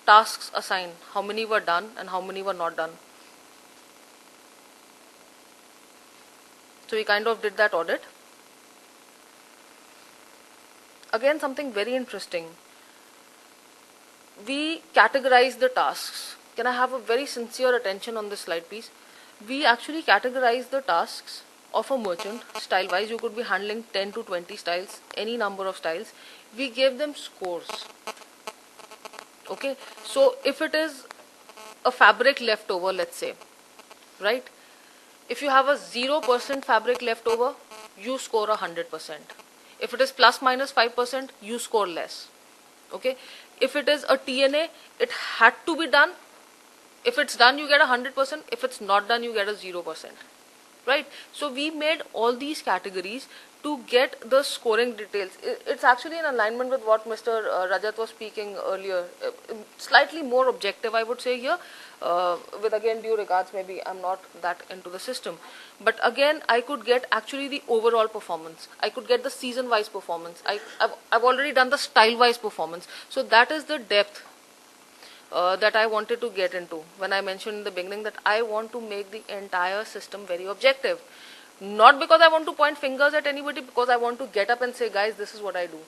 tasks assigned, how many were done and how many were not done. So we kind of did that audit. Again, something very interesting. We categorize the tasks. Can I have a very sincere attention on this slide, please? We actually categorize the tasks of a merchant style wise. You could be handling 10 to 20 styles, any number of styles. We gave them scores. Okay, so if it is a fabric leftover, let's say, right? If you have a 0% fabric leftover, you score 100%. If it is plus minus 5%, you score less. Okay, if it is a TNA, it had to be done. If it's done, you get 100%. If it's not done, you get a 0%. Right? So we made all these categories to get the scoring details. It's actually in alignment with what Mr. Rajat was speaking earlier. Slightly more objective, I would say here. With again due regards, maybe I'm not that into the system. But again, I could get actually the overall performance. I could get the season-wise performance. I've already done the style-wise performance. So that is the depth that I wanted to get into when I mentioned in the beginning that I want to make the entire system very objective. Not because I want to point fingers at anybody, because I want to get up and say, guys, this is what I do.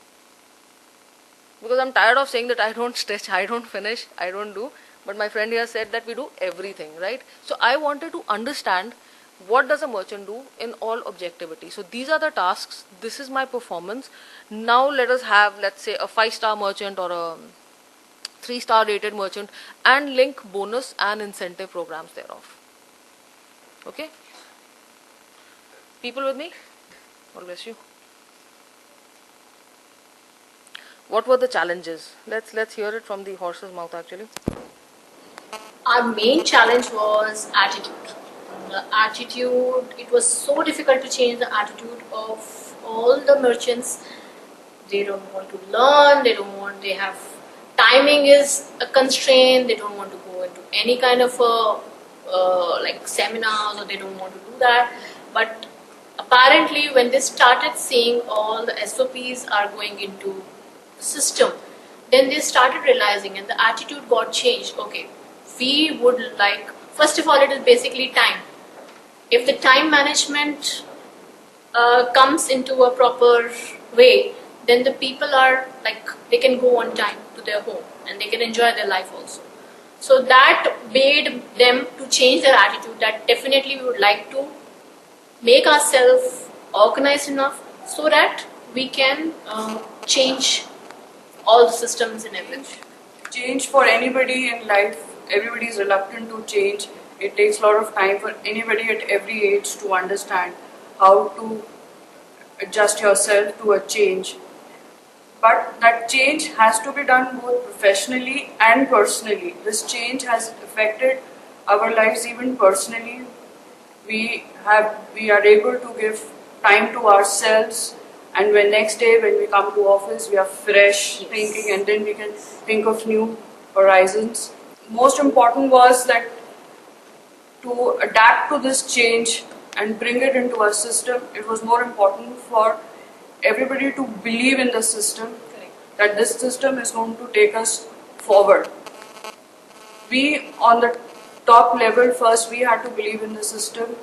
Because I'm tired of saying that I don't stretch, I don't finish, I don't do. But my friend here said that we do everything, right? So I wanted to understand what does a merchant do in all objectivity. So these are the tasks, this is my performance. Now let us have, let's say, a 5-star merchant or a 3-star rated merchant and link bonus and incentive programs thereof. Okay? People with me? God bless you. What were the challenges? Let's hear it from the horse's mouth actually. Our main challenge was attitude. The attitude, it was so difficult to change the attitude of all the merchants. They don't want to learn, they have, timing is a constraint, they don't want to go into any kind of like seminars, or they don't want to do that. But apparently when they started seeing all the SOPs are going into the system, then they started realizing and the attitude got changed. Okay, we would like, first of all, it is basically time. If the time management comes into a proper way, then the people are like, they can go on time to their home and they can enjoy their life also. So that made them to change their attitude, that definitely we would like to make ourselves organized enough so that we can change all the systems and everything. Change for anybody in life, everybody is reluctant to change. It takes a lot of time for anybody at every age to understand how to adjust yourself to a change. But that change has to be done both professionally and personally. This change has affected our lives even personally. We are able to give time to ourselves, and when next day when we come to office we are fresh thinking, and then we can think of new horizons. Most important was that to adapt to this change and bring it into our system, it was more important for everybody to believe in the system, that this system is going to take us forward. We on the top level, first we had to believe in the system,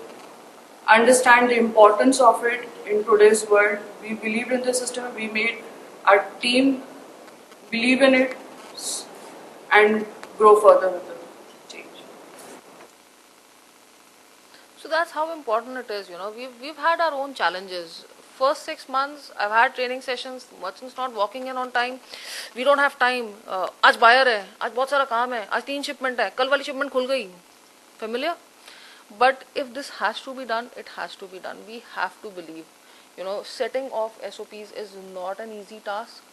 understand the importance of it in today's world. We believed in the system, we made our team believe in it and grow further with the change. So that's how important it is, We've had our own challenges. First 6 months, I've had training sessions, merchants not walking in on time. We don't have time. आज buyer है, आज बहुत सारा काम है, आज 3 shipment है, कल वाली shipment खुल गई. Familiar? But if this has to be done, it has to be done. We have to believe. Setting off SOPs is not an easy task.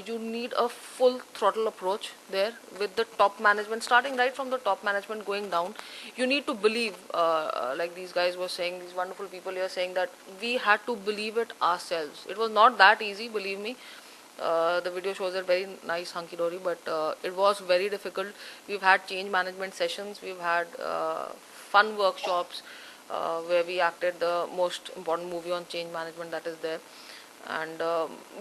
You need a full throttle approach there with the top management, starting right from the top management going down. You need to believe, like these guys were saying, these wonderful people here saying that we had to believe it ourselves. It was not that easy, believe me. The video shows it very nice, hunky-dory, but it was very difficult. We've had change management sessions, we've had fun workshops where we acted the most important movie on change management that is there. And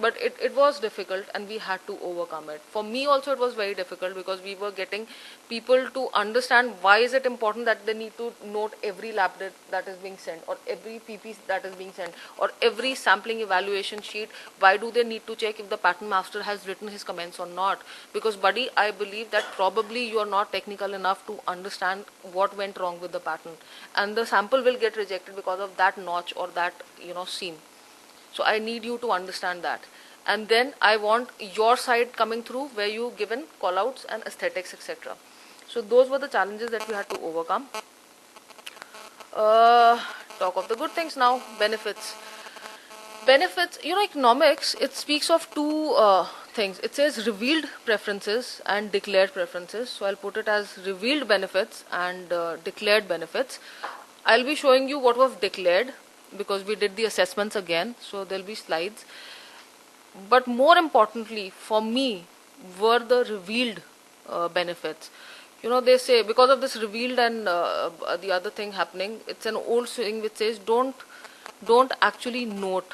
but it was difficult and we had to overcome it. For me also it was very difficult because we were getting people to understand why is it important that they need to note every lab that is being sent, or every PP that is being sent, or every sampling evaluation sheet. Why do they need to check if the pattern master has written his comments or not? Because buddy, I believe that probably you are not technical enough to understand what went wrong with the pattern, and the sample will get rejected because of that notch or that seam. So I need you to understand that. And then I want your side coming through where you given callouts and aesthetics, etc. So those were the challenges that we had to overcome. Talk of the good things now. Benefits. Benefits, economics, it speaks of two things. It says revealed preferences and declared preferences. So I'll put it as revealed benefits and declared benefits. I'll be showing you what was declared, because we did the assessments again, so there'll be slides. But more importantly for me were the revealed benefits. They say because of this revealed and the other thing happening, it's an old saying which says don't actually note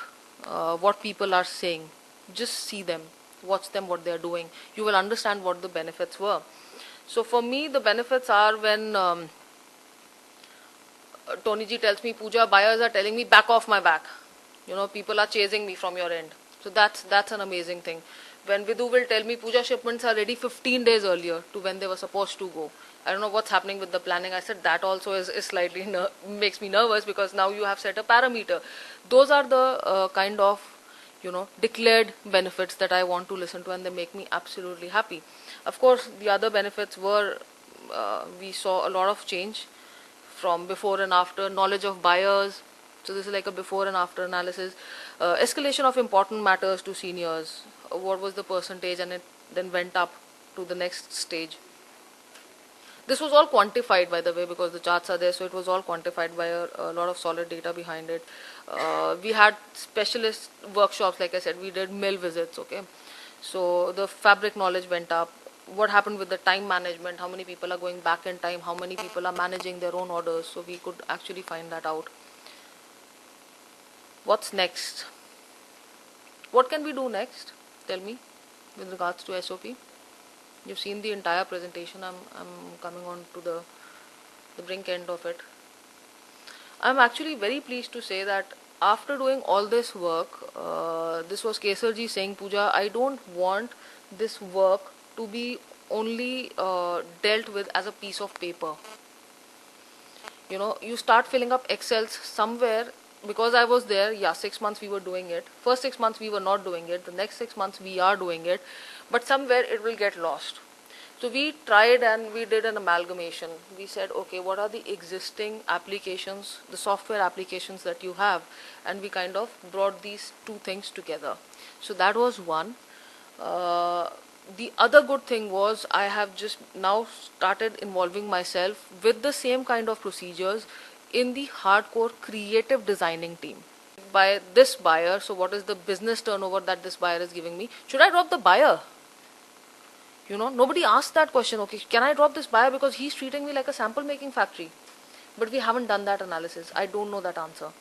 what people are saying, just see them, watch them, what they are doing. You will understand what the benefits were. So for me the benefits are when Tony ji tells me, Pooja, buyers are telling me, back off my back. People are chasing me from your end. So that's an amazing thing. When Vidu will tell me, Pooja, shipments are ready 15 days earlier to when they were supposed to go. I don't know what's happening with the planning. I said that also is slightly makes me nervous, because now you have set a parameter. Those are the kind of declared benefits that I want to listen to, and they make me absolutely happy. Of course, the other benefits were we saw a lot of change from before and after, knowledge of buyers. So this is like a before and after analysis. Escalation of important matters to seniors. What was the percentage, and it then went up to the next stage. This was all quantified, by the way, because the charts are there, so it was all quantified by a lot of solid data behind it. We had specialist workshops, like I said, we did mill visits, okay. So the fabric knowledge went up. What happened with the time management, how many people are going back in time, how many people are managing their own orders, so we could actually find that out. What's next? What can we do next? Tell me, with regards to SOP. You've seen the entire presentation. I'm coming on to the brink end of it. I'm actually very pleased to say that after doing all this work, this was Kesarji saying, Pooja, I don't want this work to be only dealt with as a piece of paper. You start filling up Excels somewhere. Because I was there, 6 months we were doing it. First 6 months we were not doing it. The next 6 months we are doing it. But somewhere it will get lost. So we tried and we did an amalgamation. We said, okay, what are the existing applications, the software applications that you have? And we kind of brought these two things together. So that was one. The other good thing was I have just now started involving myself with the same kind of procedures in the hardcore creative designing team. By this buyer, so what is the business turnover that this buyer is giving me? Should I drop the buyer? Nobody asked that question. Okay, can I drop this buyer because he's treating me like a sample making factory? But we haven't done that analysis. I don't know that answer.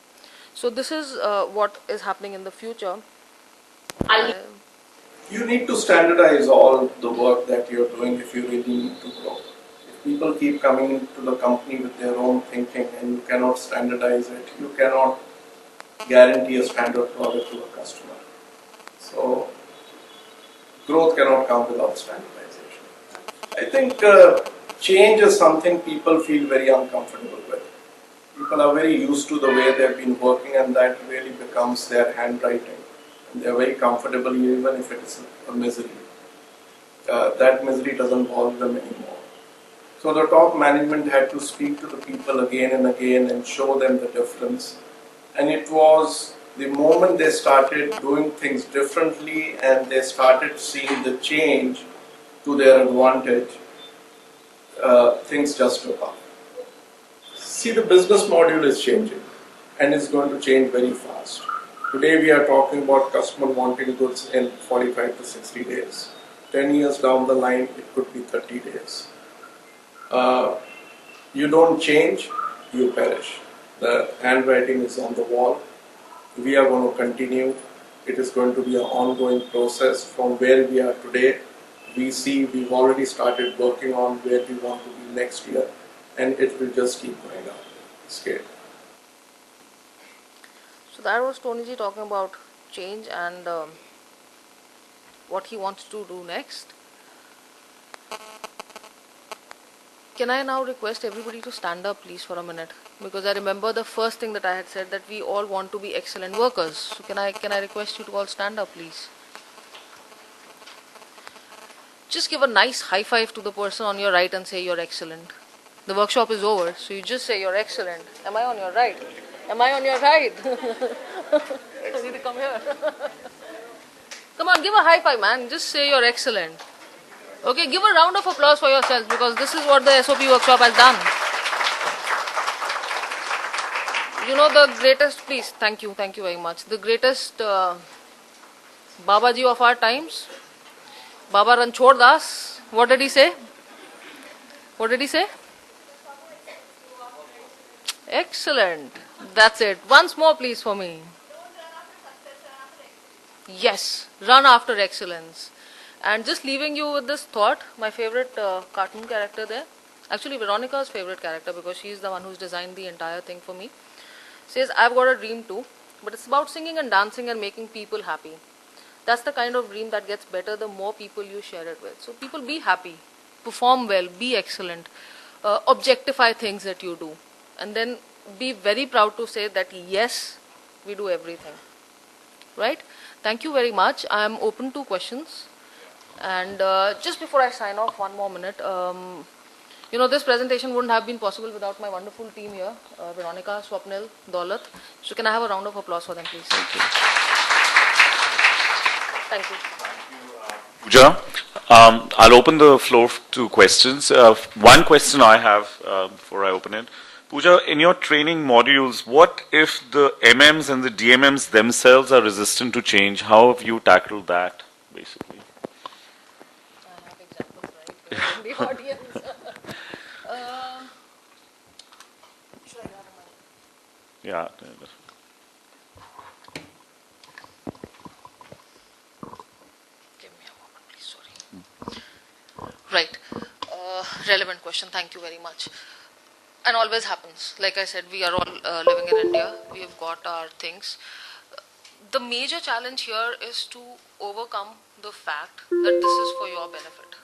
So this is what is happening in the future. You need to standardize all the work that you're doing if you really need to grow. If people keep coming into the company with their own thinking and you cannot standardize it, you cannot guarantee a standard product to a customer. So growth cannot come without standardization. I think change is something people feel very uncomfortable with. People are very used to the way they've been working, and that really becomes their handwriting. And they're very comfortable even if it is a misery. That misery doesn't bother them anymore. So the top management had to speak to the people again and again and show them the difference. And it was the moment they started doing things differently and they started seeing the change to their advantage, things just took off. See, the business model is changing and it's going to change very fast. Today we are talking about customer wanting goods in 45 to 60 days. 10 years down the line, it could be 30 days. You don't change, you perish. The handwriting is on the wall. We are going to continue. It is going to be an ongoing process from where we are today. We've already started working on where we want to be next year, and it will just keep going up scale. So that was Tony ji talking about change and what he wants to do next. Can I now request everybody to stand up, please, for a minute? Because I remember the first thing that I had said, that we all want to be excellent workers. So can I request you to all stand up, please? Just give a nice high five to the person on your right and say you're excellent. The workshop is over, so you just say you're excellent. Am I on your right? Am I on your right? I need to come here. Come on, give a high five, man. Just say you're excellent. Okay, give a round of applause for yourselves, because this is what the SOP workshop has done. The greatest, please, thank you very much. The greatest Babaji of our times, Baba Ranchhod Das, what did he say? What did he say? Excellent. That's it. Once more, please, for me. Yes, run after excellence. And just leaving you with this thought, my favorite cartoon character there, Actually, Veronica's favorite character, because she's the one who's designed the entire thing for me, says, I've got a dream too, but it's about singing and dancing and making people happy. That's the kind of dream that gets better the more people you share it with. So people, be happy, perform well, be excellent, objectify things that you do, and then be very proud to say that yes, we do everything. Right? Thank you very much. I am open to questions. And just before I sign off, one more minute. This presentation wouldn't have been possible without my wonderful team here, Veronica, Swapnil, Daulat. So can I have a round of applause for them, please? Thank you. Thank you. Pooja, I'll open the floor to questions. One question I have before I open it. Pooja, in your training modules, what if the MMs and the DMMs themselves are resistant to change? How have you tackled that, basically? I have examples, right, in the audience. Sure, you have a mic. Yeah. Give me a moment, please. Sorry. Right. Relevant question. Thank you very much. And always happens. Like I said, we are all living in India. We have got our things. The major challenge here is to overcome the fact that this is for your benefit.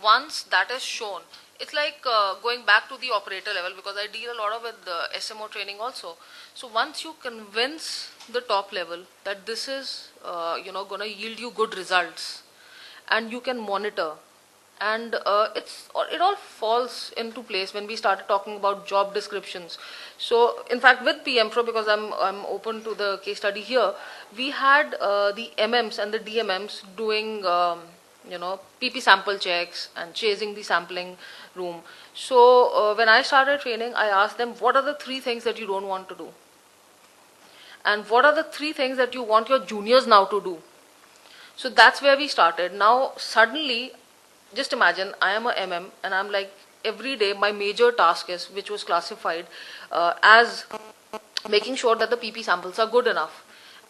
Once that is shown, it's like going back to the operator level, because I deal a lot of with the SMO training also. So once you convince the top level that this is going to yield you good results, and you can monitor, and it all falls into place when we started talking about job descriptions. So in fact, with PM Pro, because I'm open to the case study here, we had the MMs and the DMMs doing PP sample checks and chasing the sampling room. So when I started training, I asked them, what are the 3 things that you don't want to do? And what are the 3 things that you want your juniors now to do? So that's where we started. Now suddenly, just imagine I am a MM and I'm like, every day my major task is, which was classified as making sure that the PP samples are good enough.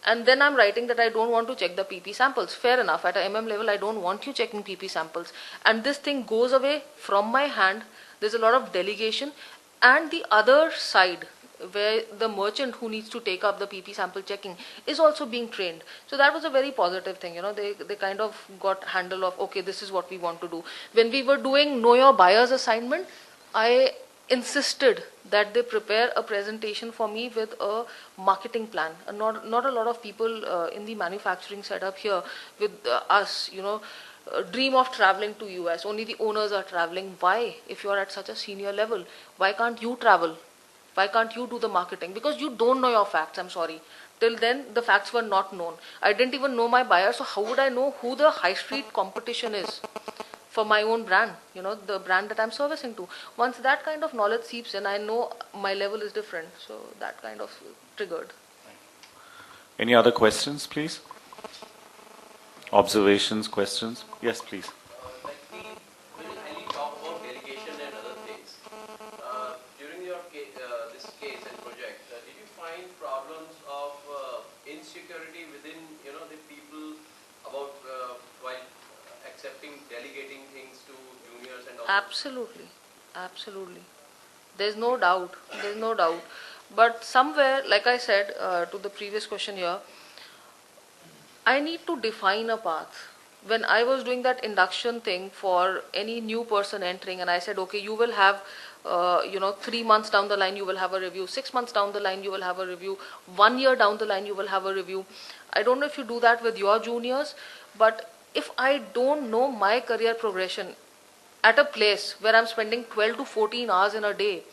And then I'm writing that I don't want to check the PP samples. Fair enough. At a MM level, I don't want you checking PP samples. And this thing goes away from my hand. There's a lot of delegation. And the other side, where the merchant who needs to take up the PP sample checking is also being trained. So that was a very positive thing. They kind of got handle of, okay, this is what we want to do. When we were doing Know Your Buyer's assignment, I insisted that they prepare a presentation for me with a marketing plan. And not a lot of people in the manufacturing setup here with us, dream of traveling to US. Only the owners are traveling. Why? If you are at such a senior level, why can't you travel? Why can't you do the marketing? Because you don't know your facts, I'm sorry. Till then, the facts were not known. I didn't even know my buyer, so how would I know who the high street competition is for my own brand, the brand that I'm servicing to? Once that kind of knowledge seeps in, I know my level is different. So that kind of triggered. Any other questions, please? Observations, questions? Yes, please. We usually talk about delegation and other things. During your this case and project, did you find problems of insecurity within the people about while accepting delegating things to juniors and all? Absolutely. There's no doubt. But somewhere, like I said to the previous question here, I need to define a path. When I was doing that induction thing for any new person entering, and I said, okay, you will have 3 months down the line you will have a review, 6 months down the line you will have a review, 1 year down the line you will have a review. I don't know if you do that with your juniors, but if I don't know my career progression at a place where I'm spending 12 to 14 hours in a day,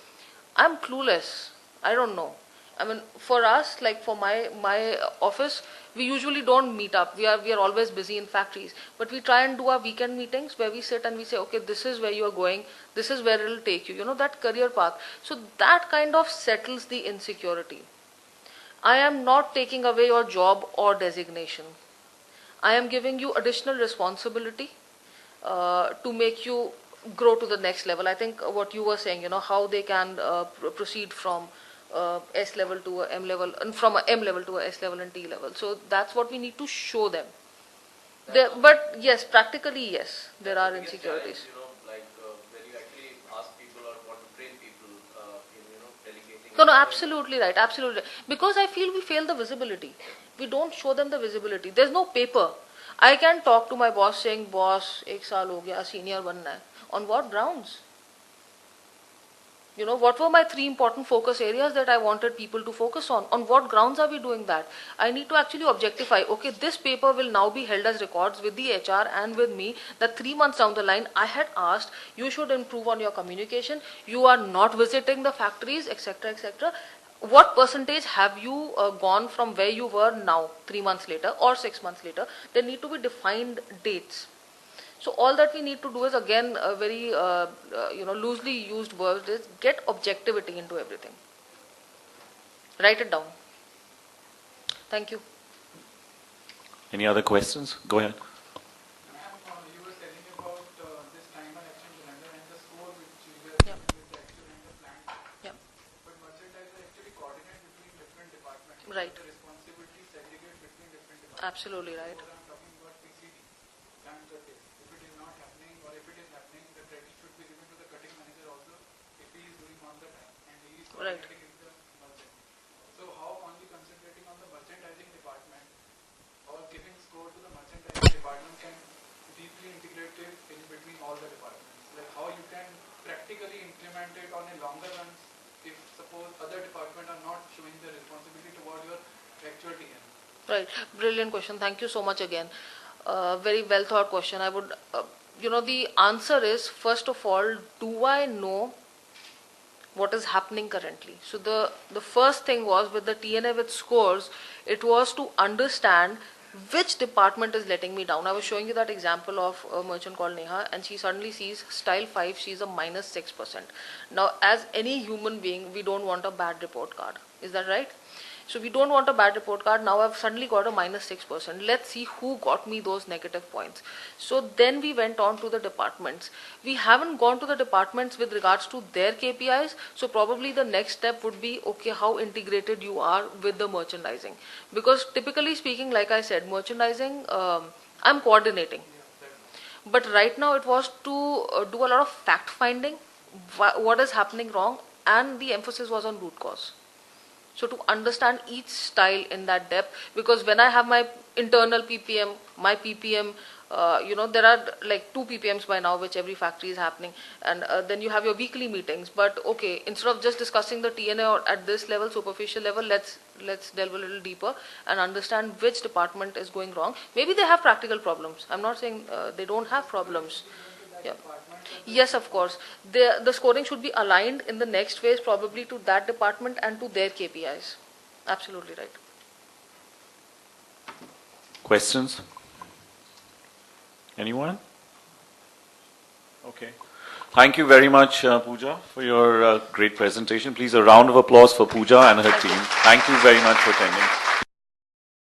I'm clueless. I don't know. I mean, for us, like for my office, we usually don't meet up. We are always busy in factories. But we try and do our weekend meetings where we sit and we say, okay, this is where you are going. This is where it will take you. That career path. So that kind of settles the insecurity. I am not taking away your job or designation. I am giving you additional responsibility to make you grow to the next level. I think what you were saying, how they can proceed from S level to a M level, and from a M level to a S level and T level. So that's what we need to show them. But yes, practically yes, there are insecurities. Like very No, no, absolutely right, absolutely. Because I feel we fail the visibility. We don't show them the visibility. There's no paper. I can talk to my boss saying, boss, ek saal ho gaya, senior banna hai. On what grounds? You know, what were my 3 important focus areas that I wanted people to focus on? On what grounds are we doing that? I need to actually objectify, okay, this paper will now be held as records with the HR and with me, that 3 months down the line, I had asked, you should improve on your communication, you are not visiting the factories, etc., etc. What percentage have you gone from where you were now, 3 months later or 6 months later? There need to be defined dates. So all that we need to do is, again, a very loosely used word is get objectivity into everything. Write it down. Thank you. Any other questions? Go ahead. You were telling about this timer action calendar and the score which you were Yeah. with the actual and the planned. Yeah. But merchandiser actually coordinate between different departments. Right. The responsibility segregate between different departments. Absolutely right. So I'm talking about PCD, plan purchase. If it is not happening or if it is happening, the credit should be given to the cutting manager also if he is doing on the time and he is Right. coordinating with the merchant. So how only concentrating on the merchandising department or giving score to the merchandising department can deeply integrate it in between all the departments? Like how you can practically implement it on a longer run if suppose other departments are not showing the responsibility toward your actual TN. Right. Brilliant question. Thank you so much again. Very well thought question. I would, the answer is, first of all, do I know what is happening currently? So the first thing was with the TNA with scores, it was to understand which department is letting me down. I was showing you that example of a merchant called Neha, and she suddenly sees style 5, she's a minus 6%. Now, as any human being, we don't want a bad report card. Is that right? So we don't want a bad report card. Now I've suddenly got a minus 6%. Let's see who got me those negative points. So then we went on to the departments. We haven't gone to the departments with regards to their KPIs. So probably the next step would be, okay, how integrated you are with the merchandising. Because typically speaking, like I said, merchandising, I'm coordinating. But right now it was to do a lot of fact finding, what is happening wrong, and the emphasis was on root cause. So to understand each style in that depth, because when I have my internal PPM, my PPM, there are like 2 PPMs by now, which every factory is happening, and then you have your weekly meetings. But okay, instead of just discussing the TNA or at this level, superficial level, let's delve a little deeper and understand which department is going wrong. Maybe they have practical problems. I'm not saying they don't have problems. Yeah. Yes, of course. The scoring should be aligned in the next phase probably to that department and to their KPIs. Absolutely right. Questions? Anyone? Okay. Thank you very much, Pooja, for your great presentation. Please, a round of applause for Pooja and her team. Thank you very much for attending.